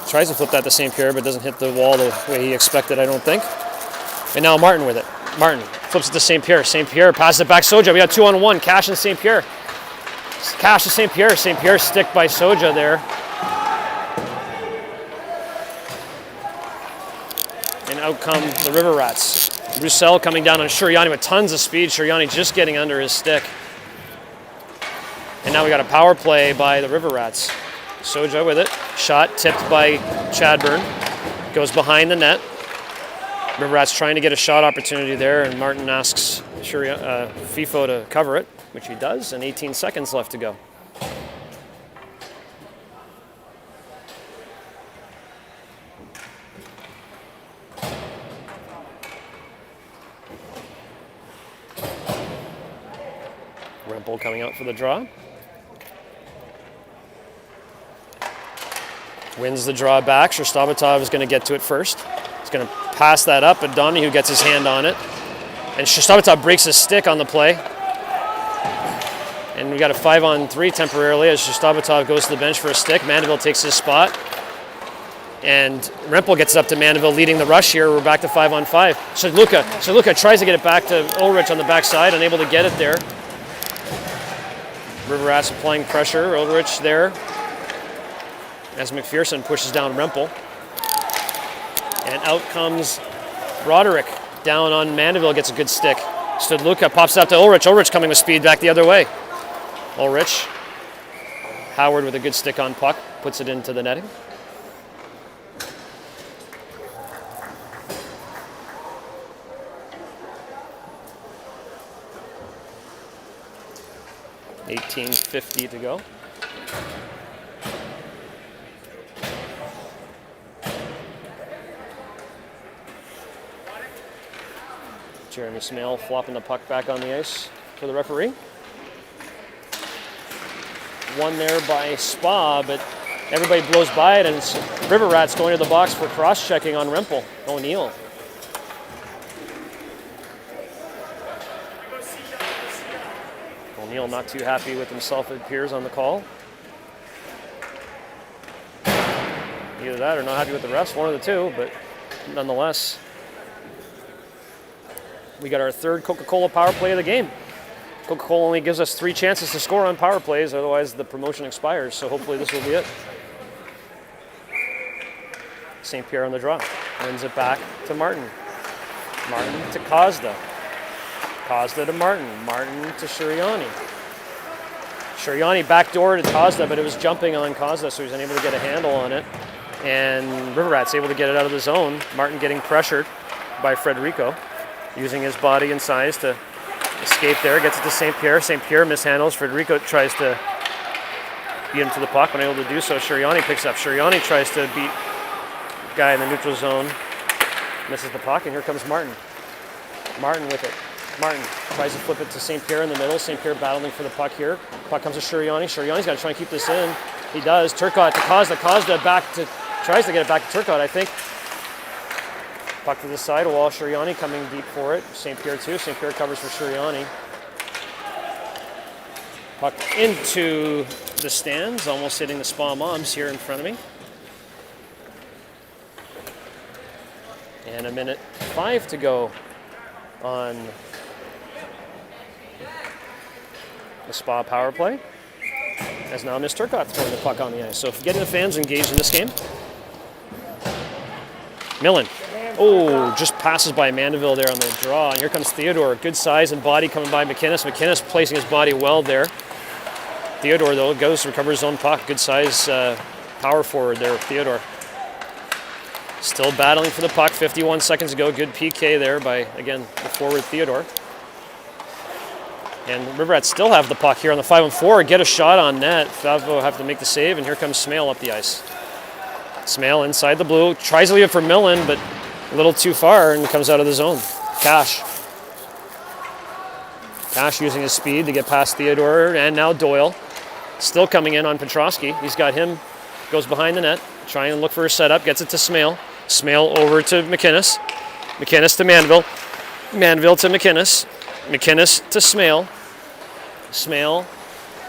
Tries to flip that to St. Pierre, but doesn't hit the wall the way he expected, I don't think. And now Martin with it. Martin flips it to St. Pierre. St. Pierre passes it back. Soja. We got 2-on-1. Cash and St. Pierre. Cash to St. Pierre. St. Pierre stick by Soja there. And out come the River Rats. Roussel coming down on Shuriani with tons of speed. Shuriani just getting under his stick. And now we got a power play by the River Rats. Soja with it. Shot tipped by Chadburn. Goes behind the net. River Rats trying to get a shot opportunity there, and Martin asks FIFO to cover it, which he does, and 18 seconds left to go. Rempel coming out for the draw. Wins the draw back. Shostabatov is going to get to it first. He's going to pass that up, but Donahue gets his hand on it. And Shostabatov breaks his stick on the play. And we got a 5-on-3 temporarily as Shostabatov goes to the bench for a stick. Mandeville takes his spot. And Rempel gets it up to Mandeville leading the rush here. We're back to 5-on-5. Luca tries to get it back to Ulrich on the backside, unable to get it there. River Rats applying pressure. Ulrich there as McPherson pushes down Rempel. And out comes Roderick. Down on Mandeville, gets a good stick. Studluka pops out to Ulrich. Ulrich coming with speed back the other way. Ulrich. Howard with a good stick on puck. Puts it into the netting. $18.50 to go. Jeremy Smale flopping the puck back on the ice for the referee. One there by Spa, but everybody blows by it, and it's River Rats going to the box for cross-checking on Rempel. O'Neill. O'Neill not too happy with himself, it appears, on the call. Either that or not happy with the refs, one of the two, but nonetheless. We got our third Coca-Cola power play of the game. Coca-Cola only gives us 3 chances to score on power plays, otherwise the promotion expires, so hopefully this will be it. St. Pierre on the draw. Wins it back to Martin. Martin to Kozda. Kozda to Martin. Martin to Shuriani. Shuriani backdoor to Kozda, but it was jumping on Kozda, so he was unable to get a handle on it. And River Rats able to get it out of the zone. Martin getting pressured by Frederico, using his body and size to escape there. Gets it to St. Pierre. St. Pierre mishandles. Frederico tries to beat him to the puck, but unable to do so. Shuriani picks up. Shuriani tries to beat the guy in the neutral zone. Misses the puck, and here comes Martin. Martin with it. Martin tries to flip it to St. Pierre in the middle. St. Pierre battling for the puck here. Puck comes to Shuriani. Shuriani's got to try and keep this in. He does. Turcotte to Kozda. Kozda tries to get it back to Turcotte, I think. Puck to the side wall. Shuriani coming deep for it. St. Pierre too. St. Pierre covers for Shuriani. Puck into the stands, almost hitting the Spa Moms here in front of me. And 1:05 to go on the Spa power play. As now Miss Turcotte throwing the puck on the ice. So getting the fans engaged in this game. Millen. Oh, just passes by Mandeville there on the draw. And here comes Theodore. Good size and body coming by McInnes. McInnes placing his body well there. Theodore, though, goes to recover his own puck. Good size power forward there, Theodore. Still battling for the puck. 51 seconds to go. Good PK there by, again, the forward Theodore. And River Rats still have the puck here on the 5-on-4. Get a shot on net. Favreau have to make the save, and here comes Smale up the ice. Smale inside the blue. Tries to leave it for Millen, but a little too far and comes out of the zone. Cash. Cash using his speed to get past Theodore, and now Doyle. Still coming in on Petrosky. He's got him, goes behind the net, trying to look for a setup, gets it to Smale. Smale over to McInnes. McInnes to Manville. Manville to McInnes. McInnes to Smale. Smale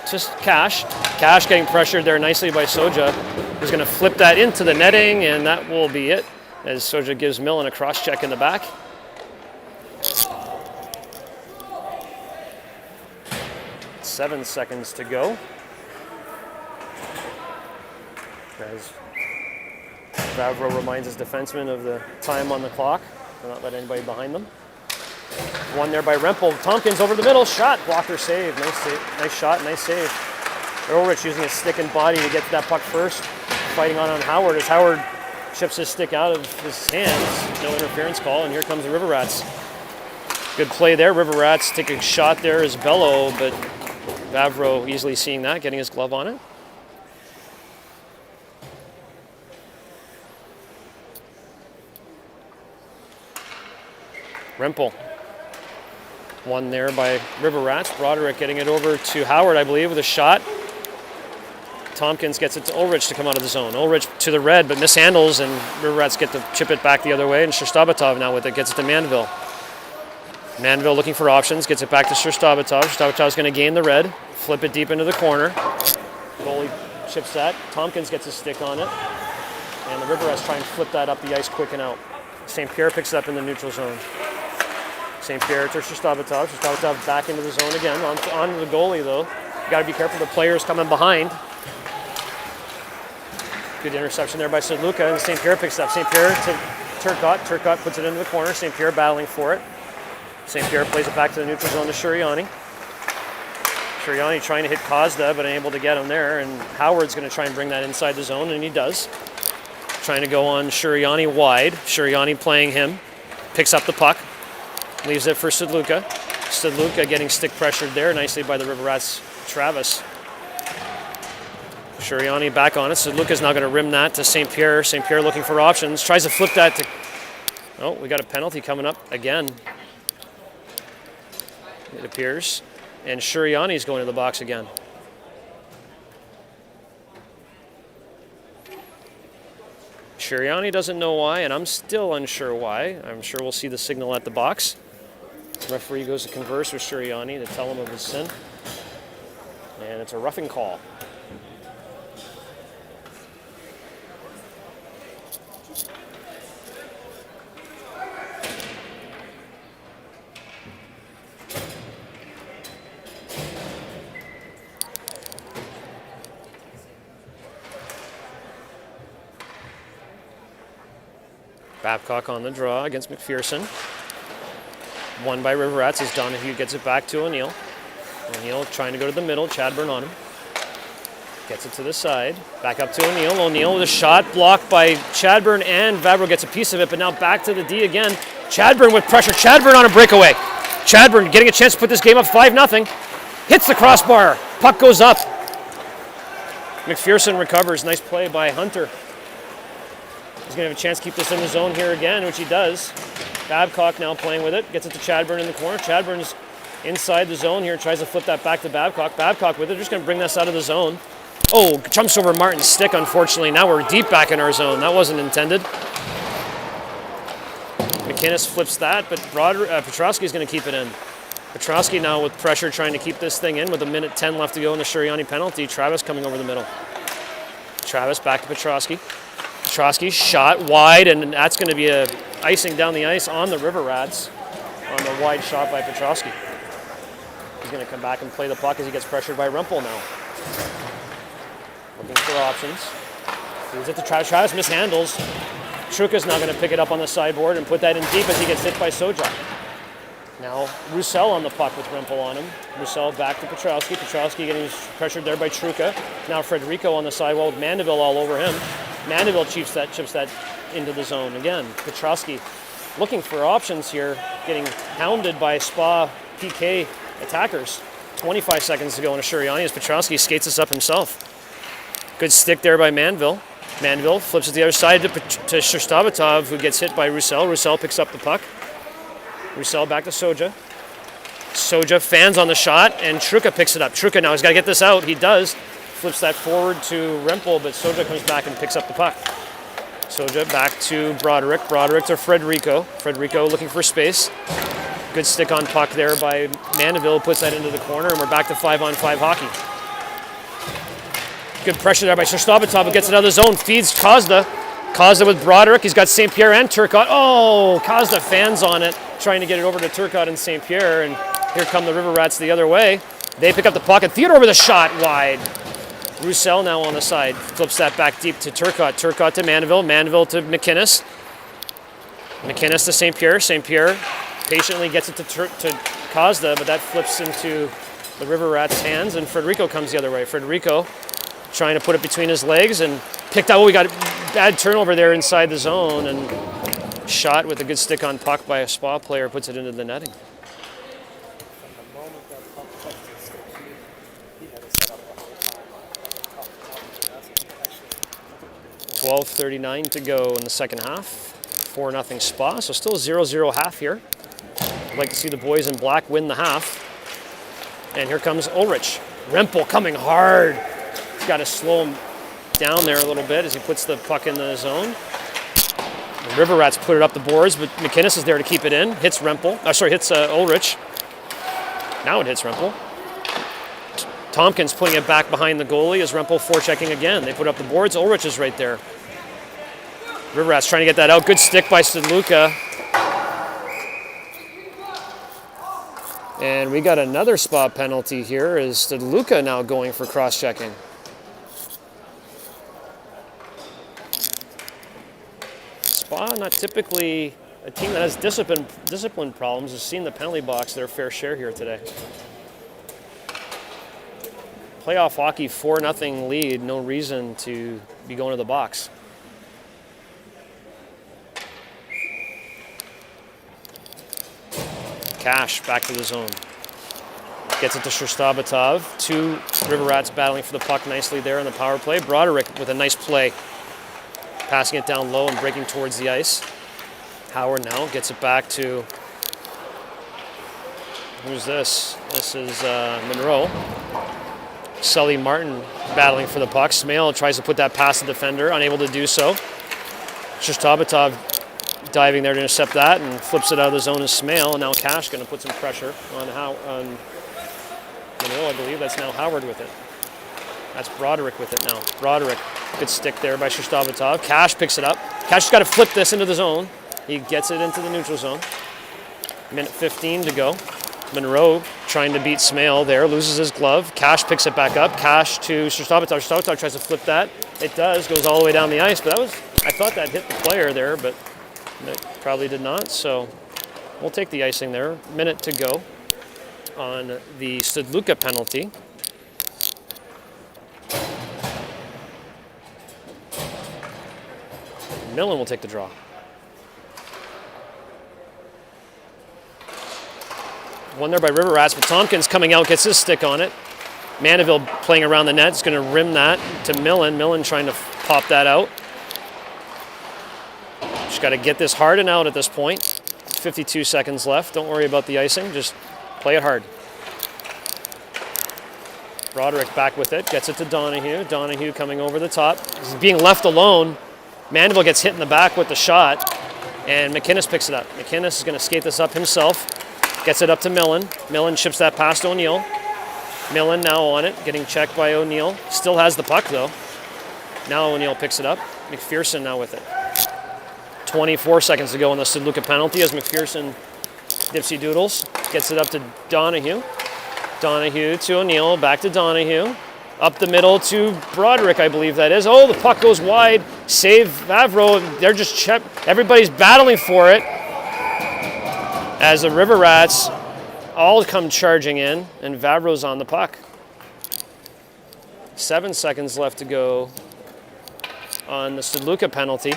to Cash. Cash getting pressured there nicely by Soja. He's going to flip that into the netting, and that will be it, as Soja gives Millen a cross-check in the back. Seven seconds to go. As Favreau reminds his defenseman of the time on the clock, to not let anybody behind them. One there by Rempel. Tompkins over the middle. Shot. Blocker save. Nice save. Nice shot. Nice save. Ulrich using his stick and body to get to that puck first. Fighting on Howard as Howard chips his stick out of his hands. No interference call, and here comes the River Rats. Good play there. River Rats take a shot there as Bello, but Favreau easily seeing that, getting his glove on it. Rempel. One there by River Rats. Broderick getting it over to Howard, I believe, with a shot. Tompkins gets it to Ulrich to come out of the zone. Ulrich to the red, but mishandles, and River Rats get to chip it back the other way, and Shostabatov now with it, gets it to Manville. Manville looking for options, gets it back to Shostabatov. Shostabatov's going to gain the red, flip it deep into the corner. Goalie chips that. Tompkins gets his stick on it, and the River Rats try and flip that up the ice quick and out. St. Pierre picks it up in the neutral zone. St. Pierre to Shostabatov. Shostabatov back into the zone again. On to the goalie, though. You got to be careful. The players coming behind. Good interception there by Sedluka, and St. Pierre picks it up. St. Pierre to Turcotte. Turcotte puts it into the corner. St. Pierre battling for it. St. Pierre plays it back to the neutral zone to Shuriani. Shuriani trying to hit Kozda, but unable to get him there. And Howard's going to try and bring that inside the zone, and he does. Trying to go on Shuriani wide. Shuriani playing him. Picks up the puck. Leaves it for Sedluka. Sedluka getting stick pressured there nicely by the River Rats' Travis. Shuriani back on it. Sedluka's now going to rim that to St. Pierre. St. Pierre looking for options. Tries to flip that to... Oh, we got a penalty coming up again. It appears. And Shuriani's going to the box again. Shuriani doesn't know why, and I'm still unsure why. I'm sure we'll see the signal at the box. The referee goes to converse with Shuriani to tell him of his sin. And it's a roughing call. Babcock on the draw against McPherson. Won by River Rats as Donahue gets it back to O'Neill. O'Neill trying to go to the middle. Chadburn on him. Gets it to the side. Back up to O'Neill. O'Neill with a shot blocked by Chadburn, and Vavro gets a piece of it, but now back to the D again. Chadburn with pressure. Chadburn on a breakaway. Chadburn getting a chance to put this game up 5-0. Hits the crossbar. Puck goes up. McPherson recovers. Nice play by Hunter. He's going to have a chance to keep this in the zone here again, which he does. Babcock now playing with it. Gets it to Chadburn in the corner. Chadburn's inside the zone here. Tries to flip that back to Babcock. Babcock with it. Just going to bring this out of the zone. Oh, jumps over Martin's stick, unfortunately. Now we're deep back in our zone. That wasn't intended. McInnes flips that, but Petrosky's going to keep it in. Petrosky now with pressure trying to keep this thing in with 1:10 left to go in the Suriani penalty. Travis coming over the middle. Travis back to Petrosky. Petrosky shot wide, and that's going to be a icing down the ice on the River Rats on the wide shot by Petrosky. He's going to come back and play the puck as he gets pressured by Rempel now. Looking for options. He's at the Travis. Travis mishandles. Truca's now going to pick it up on the sideboard and put that in deep as he gets hit by Soja. Now Roussel on the puck with Rempel on him. Roussel back to Petrosky. Petrosky getting pressured there by Truca. Now Frederico on the sidewall with Mandeville all over him. Mandeville chips that into the zone again. Petrosky looking for options here, getting hounded by Spa PK attackers. 25 seconds to go in a Suriani as Petrosky skates this up himself. Good stick there by Mandeville. Mandeville flips it the other side to Shostavatov, who gets hit by Roussel. Roussel picks up the puck. Roussel back to Soja. Soja fans on the shot, and Truca picks it up. Truca now, he's got to get this out. He does. Flips that forward to Rempel, but Soja comes back and picks up the puck. Soja back to Broderick. Broderick to Frederico. Frederico looking for space. Good stick on puck there by Mandeville. Puts that into the corner, and we're back to 5-on-5 hockey. Good pressure there by Shostavatov, who gets it out of the zone. Feeds Kozda. Kozda with Broderick. He's got St. Pierre and Turcotte. Oh, Kozda fans on it, trying to get it over to Turcotte and St. Pierre, and here come the River Rats the other way. They pick up the puck, and Theodore with a shot wide. Roussel now on the side. Flips that back deep to Turcotte. Turcotte to Mandeville. Mandeville to McInnes. McInnes to St. Pierre. St. Pierre patiently gets it to Kozda, but that flips into the River Rats' hands, and Frederico comes the other way. Frederico trying to put it between his legs and picked out. Oh, we got a bad turnover there inside the zone, and shot with a good stick on puck by a Spa player puts it into the netting. 12:39 to go in the second half. 4-0 Spa, so still 0-0 half here. I'd like to see the boys in black win the half. And here comes Ulrich. Rempel coming hard. He's got to slow him down there a little bit as he puts the puck in the zone. The River Rats put it up the boards, but McInnes is there to keep it in. Hits Ulrich. Now it hits Rempel. Tompkins putting it back behind the goalie as Rempel forechecking again. They put up the boards. Ulrich is right there. River Rats trying to get that out. Good stick by Stadluka. And we got another Spa penalty here as Stadluka now going for cross-checking. Spa, not typically a team that has discipline problems, has seen the penalty box their fair share here today. Playoff hockey, 4-0 lead, no reason to be going to the box. Cash back to the zone. Gets it to Shostavatov. Two River Rats battling for the puck nicely there on the power play. Broderick with a nice play. Passing it down low and breaking towards the ice. Howard now gets it back to... Who's this? This is Monroe. Sully Martin battling for the puck. Smale tries to put that past the defender, unable to do so. Shostavatov diving there to intercept that and flips it out of the zone as Smale. And now Cash going to put some pressure on Monroe, I believe. That's now Howard with it. That's Broderick with it now. Broderick, good stick there by Shostavatov. Cash picks it up. Cash has got to flip this into the zone. He gets it into the neutral zone. Minute 15 to go. Monroe trying to beat Smale there, loses his glove. Cash picks it back up. Cash to Shostavatov. Shostavatov tries to flip that. It does, goes all the way down the ice, but I thought that hit the player there, but No, probably did not, so we'll take the icing there. Minute to go on the Studluka penalty. Millen will take the draw. One there by River Rats, but Tompkins coming out, gets his stick on it. Mandeville playing around the net is going to rim that to Millen. Millen trying to pop that out. Just got to get this hard and out at this point. 52 seconds left. Don't worry about the icing. Just play it hard. Broderick back with it. Gets it to Donahue. Donahue coming over the top. He's being left alone. Mandeville gets hit in the back with the shot, and McInnes picks it up. McInnes is going to skate this up himself. Gets it up to Millen. Millen chips that past O'Neill. Millen now on it, getting checked by O'Neill. Still has the puck, though. Now O'Neill picks it up. McPherson now with it. 24 seconds to go on the Studluka penalty as McPherson dipsy doodles. Gets it up to Donahue. Donahue to O'Neill, back to Donahue. Up the middle to Broderick, I believe that is. Oh, the puck goes wide. Save Vavro. They're just checked. Everybody's battling for it as the River Rats all come charging in, and Vavro's on the puck. 7 seconds left to go on the Studluka penalty.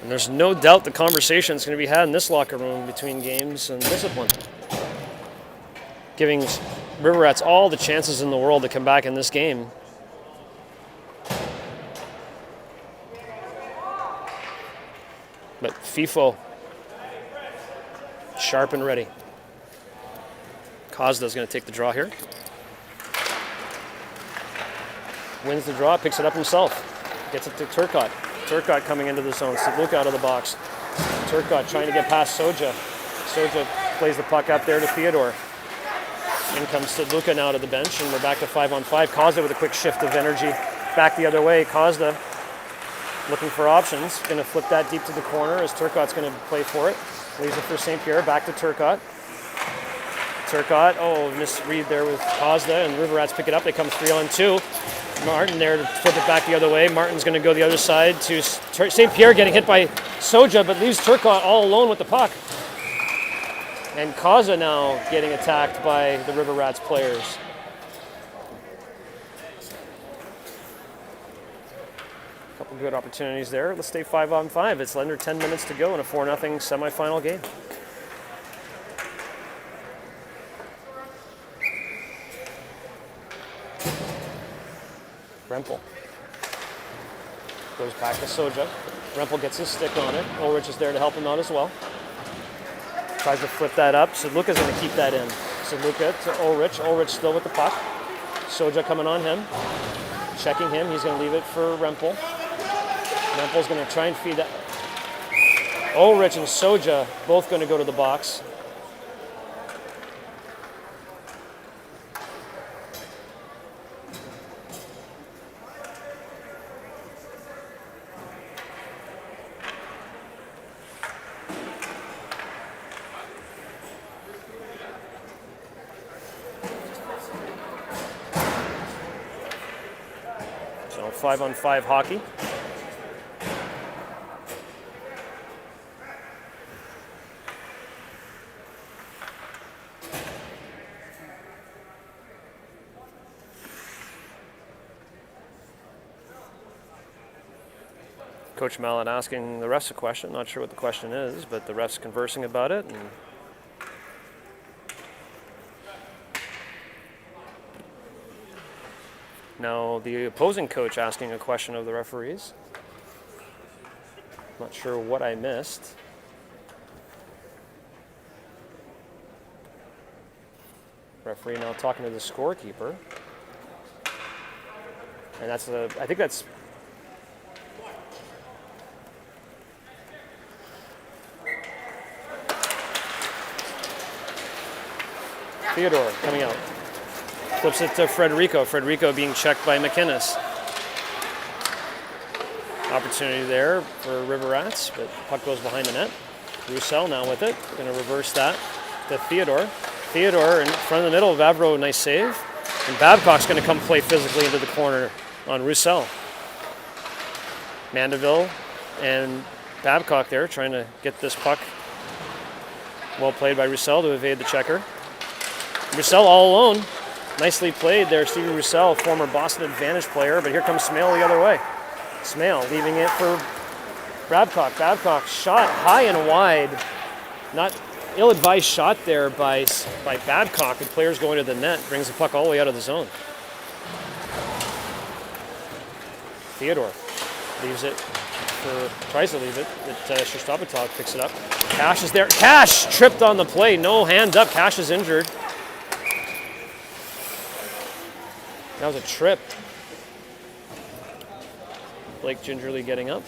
And there's no doubt the conversation is going to be had in this locker room between games and discipline, giving River Rats all the chances in the world to come back in this game. But FIFO, sharp and ready. Kozda's going to take the draw here. Wins the draw, picks it up himself. Gets it to Turcotte. Turcotte coming into the zone. Studluka out of the box. Turcotte trying to get past Soja. Soja plays the puck up there to Theodore. In comes Studluka now to the bench, and we're back to 5-on-5. Kozda with a quick shift of energy back the other way. Kozda looking for options. Going to flip that deep to the corner as Turcotte's going to play for it. Leaves it for St. Pierre. Back to Turcotte. Turcotte, misread there with Kozda, and River Rats pick it up. They come 3-on-2. Martin there to flip it back the other way. Martin's going to go the other side to St. Pierre, getting hit by Soja, but leaves Turcotte all alone with the puck. And Kozda now getting attacked by the River Rats players. A couple good opportunities there. Let's stay 5-on-5. It's under 10 minutes to go in a 4-0 semifinal game. Rempel goes back to Soja. Rempel gets his stick on it. Ulrich is there to help him out as well. Tries to flip that up. Studluka's going to keep that in. Studluka to Ulrich. Ulrich still with the puck. Soja coming on him. Checking him. He's going to leave it for Rempel. Rempel's going to try and feed that. Ulrich and Soja both going to go to the box. So 5-on-5 hockey. Coach Mallet asking the refs a question. Not sure what the question is, but the refs conversing about it. And now the opposing coach asking a question of the referees. Not sure what I missed. Referee now talking to the scorekeeper. And I think that's Theodore coming out. Flips it to Frederico. Frederico being checked by McInnes. Opportunity there for River Rats, but puck goes behind the net. Roussel now with it. Going to reverse that to Theodore. Theodore in front of the middle. Vavro, nice save. And Babcock's going to come play physically into the corner on Roussel. Mandeville and Babcock there trying to get this puck. Well played by Roussel to evade the checker. Roussel all alone. Nicely played there, Stevie Roussel, former Boston Advantage player, but here comes Smale the other way. Smale leaving it for Babcock. Babcock shot high and wide. Not ill-advised shot there by Babcock. The player's going to the net, brings the puck all the way out of the zone. Theodore leaves it tries to leave it, but Shostakovich picks it up. Cash is there. Cash tripped on the play. No hands up. Cash is injured. That was a trip. Blake gingerly getting up.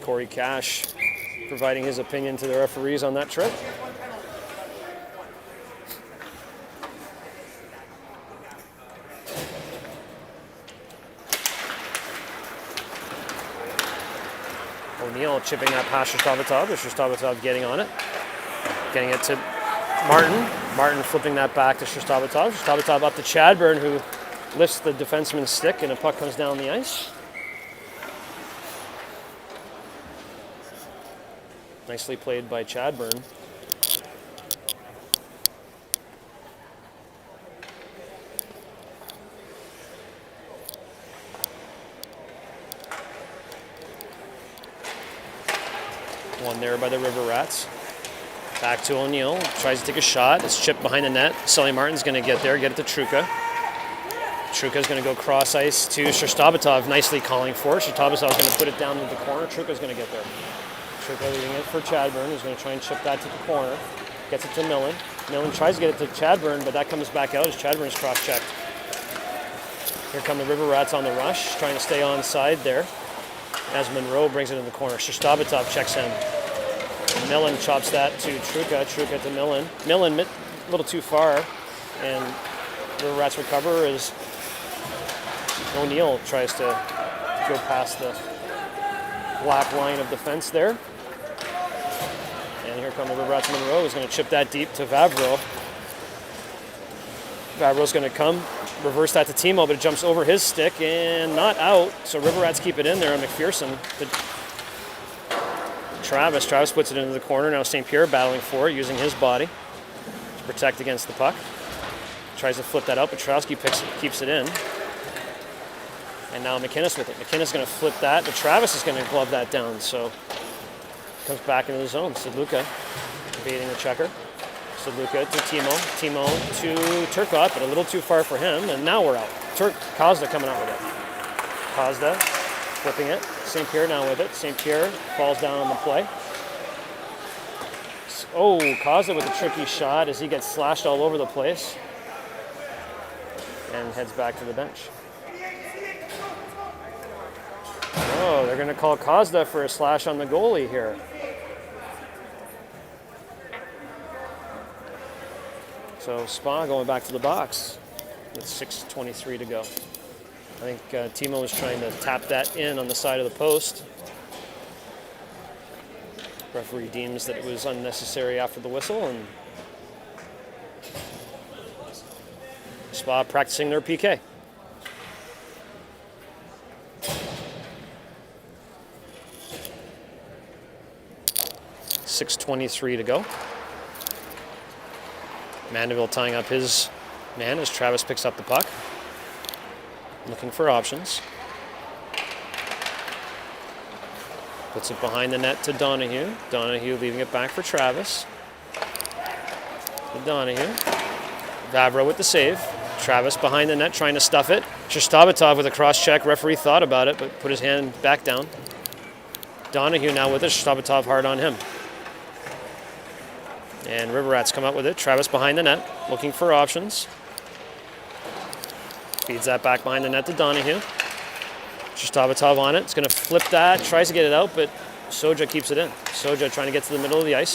Corey Cash providing his opinion to the referees on that trip. O'Neill chipping that past Shostakovich. Shostakovich getting on it. Getting it to Martin. Martin flipping that back to Shostakovich. Shostakovich up to Chadburn, who lifts the defenseman's stick and a puck comes down the ice. Nicely played by Chadburn. One there by the River Rats. Back to O'Neill. Tries to take a shot. It's chipped behind the net. Sully Martin's going to get there, get it to Truca. Truca's going to go cross ice to Shostakovich, nicely calling for it. Shostakovich's going to put it down to the corner. Truca's going to get there. Truca leaving it for Chadburn, who's going to try and chip that to the corner. Gets it to Millen. Millen tries to get it to Chadburn, but that comes back out as Chadburn's cross-checked. Here come the River Rats on the rush, trying to stay onside there. As Monroe brings it in the corner. Shostakovich checks him. Millen chops that to Truca. Truca to Millen. Millen a little too far, and River Rats recover as O'Neill tries to go past the black line of defense there. And here come the River Rats. Monroe who's going to chip that deep to Vavro. Vavro's going to come, reverse that to Timo, but it jumps over his stick and not out. So River Rats keep it in there on McPherson. Travis puts it into the corner. Now St. Pierre battling for it, using his body to protect against the puck. Tries to flip that out, but Petrowski keeps it in. And now McInnes with it. McInnes is going to flip that, but Travis is going to glove that down. So comes back into the zone. Sidluka evading the checker. Sidluka to Timo. Timo to Turcotte, but a little too far for him. And now we're out. Kozda coming out with it. Kozda flipping it. St. Pierre now with it. St. Pierre falls down on the play. Oh, Kozda with a tricky shot as he gets slashed all over the place. And heads back to the bench. Oh, they're going to call Kozda for a slash on the goalie here. So Spa going back to the box with 6:23 to go. I think Timo was trying to tap that in on the side of the post. Referee deems that it was unnecessary after the whistle, and Spa practicing their PK. .6:23 to go. Mandeville tying up his man as Travis picks up the puck. Looking for options. Puts it behind the net to Donahue. Donahue leaving it back for Travis. To Donahue. Vavro with the save. Travis behind the net trying to stuff it. Shostakovich with a cross-check. Referee thought about it, but put his hand back down. Donahue now with it. Shostakovich hard on him. And River Rats come up with it. Travis behind the net, looking for options. Feeds that back behind the net to Donahue. Shostakovich on it. It's going to flip that. Tries to get it out, but Soja keeps it in. Soja trying to get to the middle of the ice.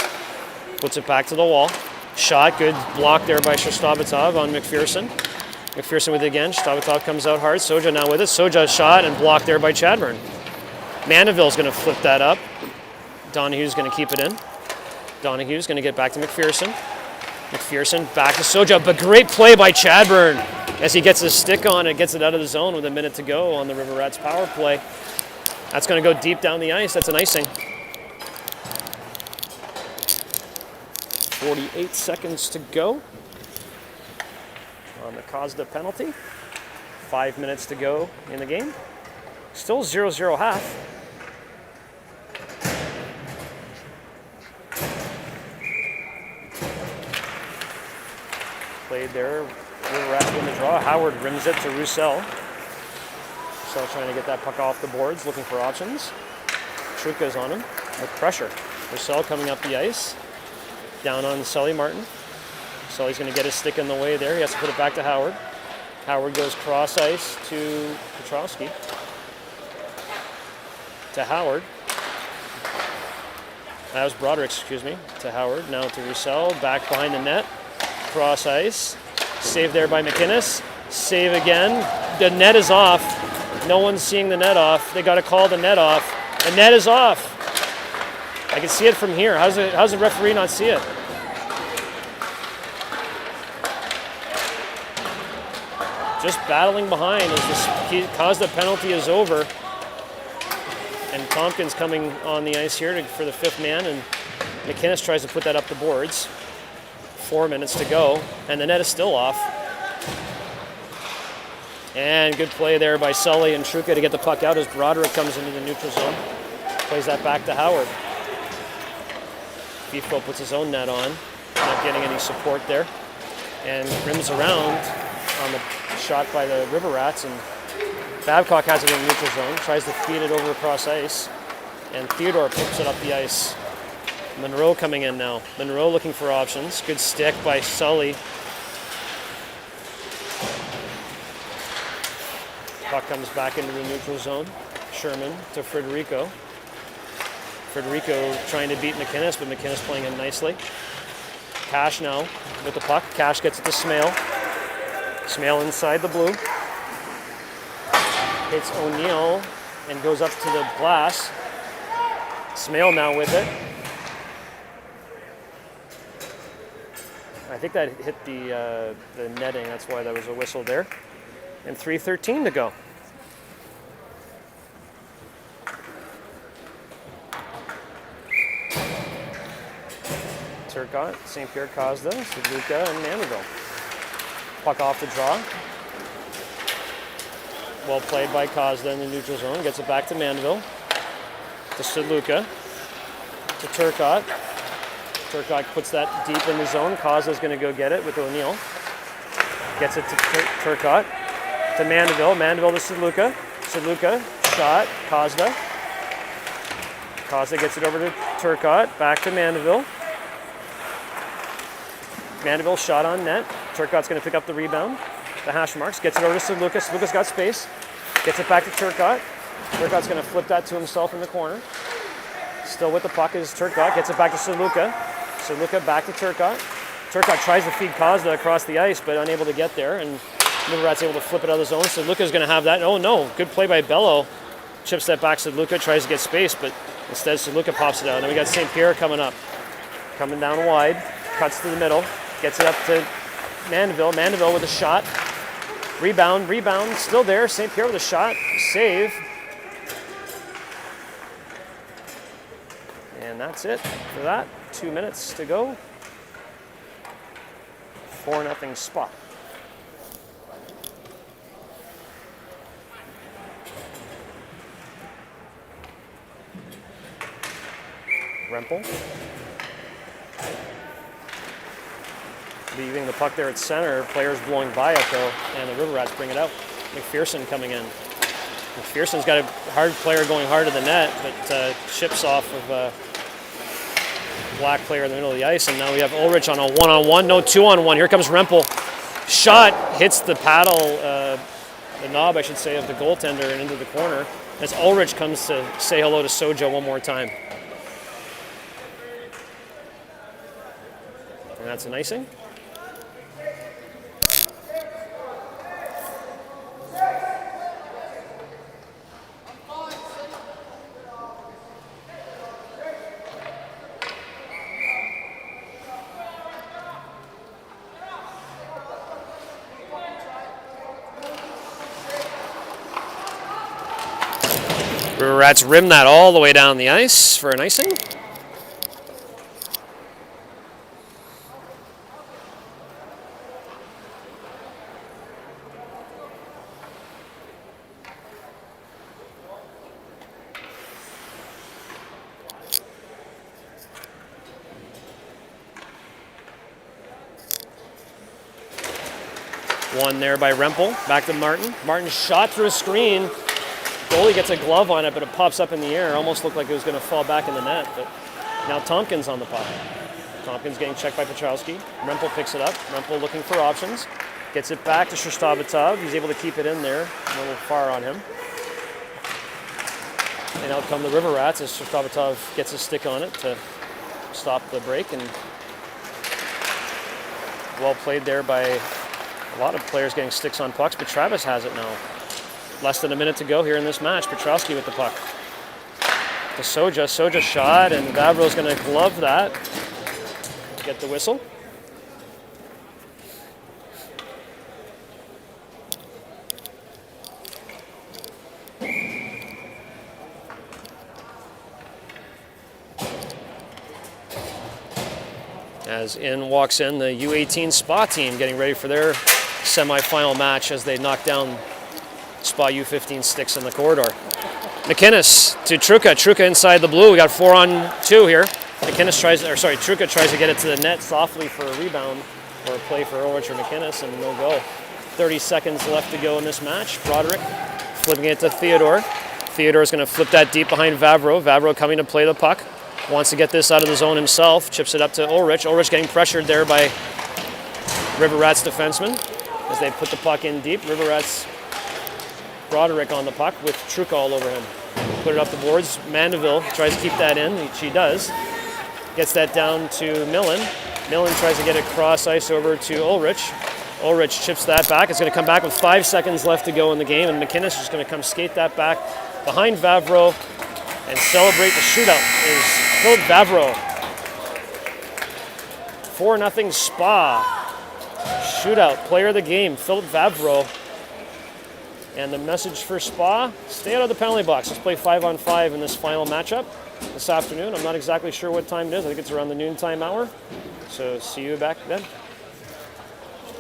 Puts it back to the wall. Shot. Good block there by Shostakovich on McPherson. McPherson with it again. Shostakovich comes out hard. Soja now with it. Soja shot and blocked there by Chadburn. Mandeville's going to flip that up. Donahue's going to keep it in. Donahue's going to get back to McPherson. McPherson back to Soja, but great play by Chadburn as he gets his stick on it, gets it out of the zone with a minute to go on the River Rats power play. That's going to go deep down the ice. That's an icing. 48 seconds to go on the Kazda penalty. 5 minutes to go in the game. Still 0-0 half. Played there. River Rats win the draw. Howard rims it to Roussel. Roussel trying to get that puck off the boards, looking for options. Truca's on him with pressure. Roussel coming up the ice. Down on Sully Martin. Sully's going to get his stick in the way there. He has to put it back to Howard. Howard goes cross ice to Petrowski. To Howard. That was Broderick, excuse me. To Howard. Now to Roussel. Back behind the net. Cross ice. Save there by McInnes. Save again. The net is off. No one's seeing the net off. They got to call the net off. The net is off. I can see it from here. How's the referee not see it? Just battling behind as this caused the penalty is over. And Tompkins coming on the ice here for the fifth man, and McInnes tries to put that up the boards. 4 minutes to go, and the net is still off. And good play there by Sully and Truca to get the puck out as Broderick comes into the neutral zone. Plays that back to Howard. Beefo puts his own net on, not getting any support there. And rims around on the shot by the River Rats, and Babcock has it in the neutral zone, tries to feed it over across ice, and Theodore picks it up the ice. Monroe coming in now. Monroe looking for options. Good stick by Sully. Puck comes back into the neutral zone. Sherman to Federico. Federico trying to beat McInnes, but McInnes playing in nicely. Cash now with the puck. Cash gets it to Smale. Smale inside the blue. Hits O'Neill and goes up to the glass. Smale now with it. I think that hit the netting. That's why there was a whistle there. And 3:13 to go. Turcotte, St. Pierre, Kazda, Sedluka, and Mandeville. Puck off the draw. Well played by Kazda in the neutral zone. Gets it back to Mandeville. To Sedluka. To Turcotte. Turcotte puts that deep in the zone. Kazda's going to go get it with O'Neill. Gets it to Turcotte. To Mandeville. Mandeville to Sedluka. Sedluka. Shot. Kazda. Kazda gets it over to Turcotte. Back to Mandeville. Mandeville shot on net. Turcotte's going to pick up the rebound. The hash marks. Gets it over to Sedluka. Sedluka's got space. Gets it back to Turcotte. Turcotte's going to flip that to himself in the corner. Still with the puck is Turcotte. Gets it back to Sedluka. Sedluka back to Turcotte. Turcotte tries to feed Kazda across the ice, but unable to get there. And River Rats able to flip it out of the zone. Sedluka's going to have that. Oh no, good play by Bello. Chips that back. Sedluka tries to get space, but instead Sedluka pops it out. And then we got St. Pierre coming up. Coming down wide. Cuts to the middle. Gets it up to Mandeville. Mandeville with a shot. Rebound. Still there. St. Pierre with a shot. Save. And that's it for that. 2 minutes to go. 4-0 spot. Rempel. Leaving the puck there at center. Players blowing by it though, and the River Rats bring it out. McPherson coming in. McPherson's got a hard player going hard to the net, but chips off of a black player in the middle of the ice, and now we have Ulrich on a one-on-one. No, 2-on-1. Here comes Rempel. Shot hits the paddle, the knob, I should say, of the goaltender and into the corner as Ulrich comes to say hello to Sojo one more time. And that's an icing. River Rats rim that all the way down the ice for an icing. One there by Rempel. Back to Martin. Martin shot through a screen. Goalie gets a glove on it, but it pops up in the air. Almost looked like it was going to fall back in the net. But now Tompkins on the puck. Tompkins getting checked by Petrowski. Rempel picks it up. Rempel looking for options. Gets it back to Shostavatov. He's able to keep it in there. A little far on him. And out come the River Rats as Shostavatov gets his stick on it to stop the break. And well played there by a lot of players getting sticks on pucks, but Travis has it now. Less than a minute to go here in this match. Petrowski with the puck. To Soja. Soja shot, and Vavro's going to glove that. Get the whistle. As in walks in the U18 Spa team, getting ready for their semifinal match as they knock down Spa U15 sticks in the corridor. McInnes to Truca. Truca inside the blue. We got 4-on-2 here. Truca tries to get it to the net softly for a rebound or a play for Ulrich or McInnes, and no go. 30 seconds left to go in this match. Broderick flipping it to Theodore. Theodore's going to flip that deep behind Vavro. Vavro coming to play the puck. Wants to get this out of the zone himself. Chips it up to Ulrich. Ulrich getting pressured there by River Rats defenseman as they put the puck in deep. River Rats Broderick on the puck with Truca all over him. Put it up the boards. Mandeville tries to keep that in. She does. Gets that down to Millen. Millen tries to get it cross ice over to Ulrich. Ulrich chips that back. It's going to come back with 5 seconds left to go in the game, and McInnes is just going to come skate that back behind Vavro and celebrate the shootout is Philip Vavro. 4-0 Spa. Shootout, player of the game, Philip Vavro. And the message for Spa, stay out of the penalty box. Let's play 5-on-5 in this final matchup this afternoon. I'm not exactly sure what time it is. I think it's around the noontime hour. So see you back then.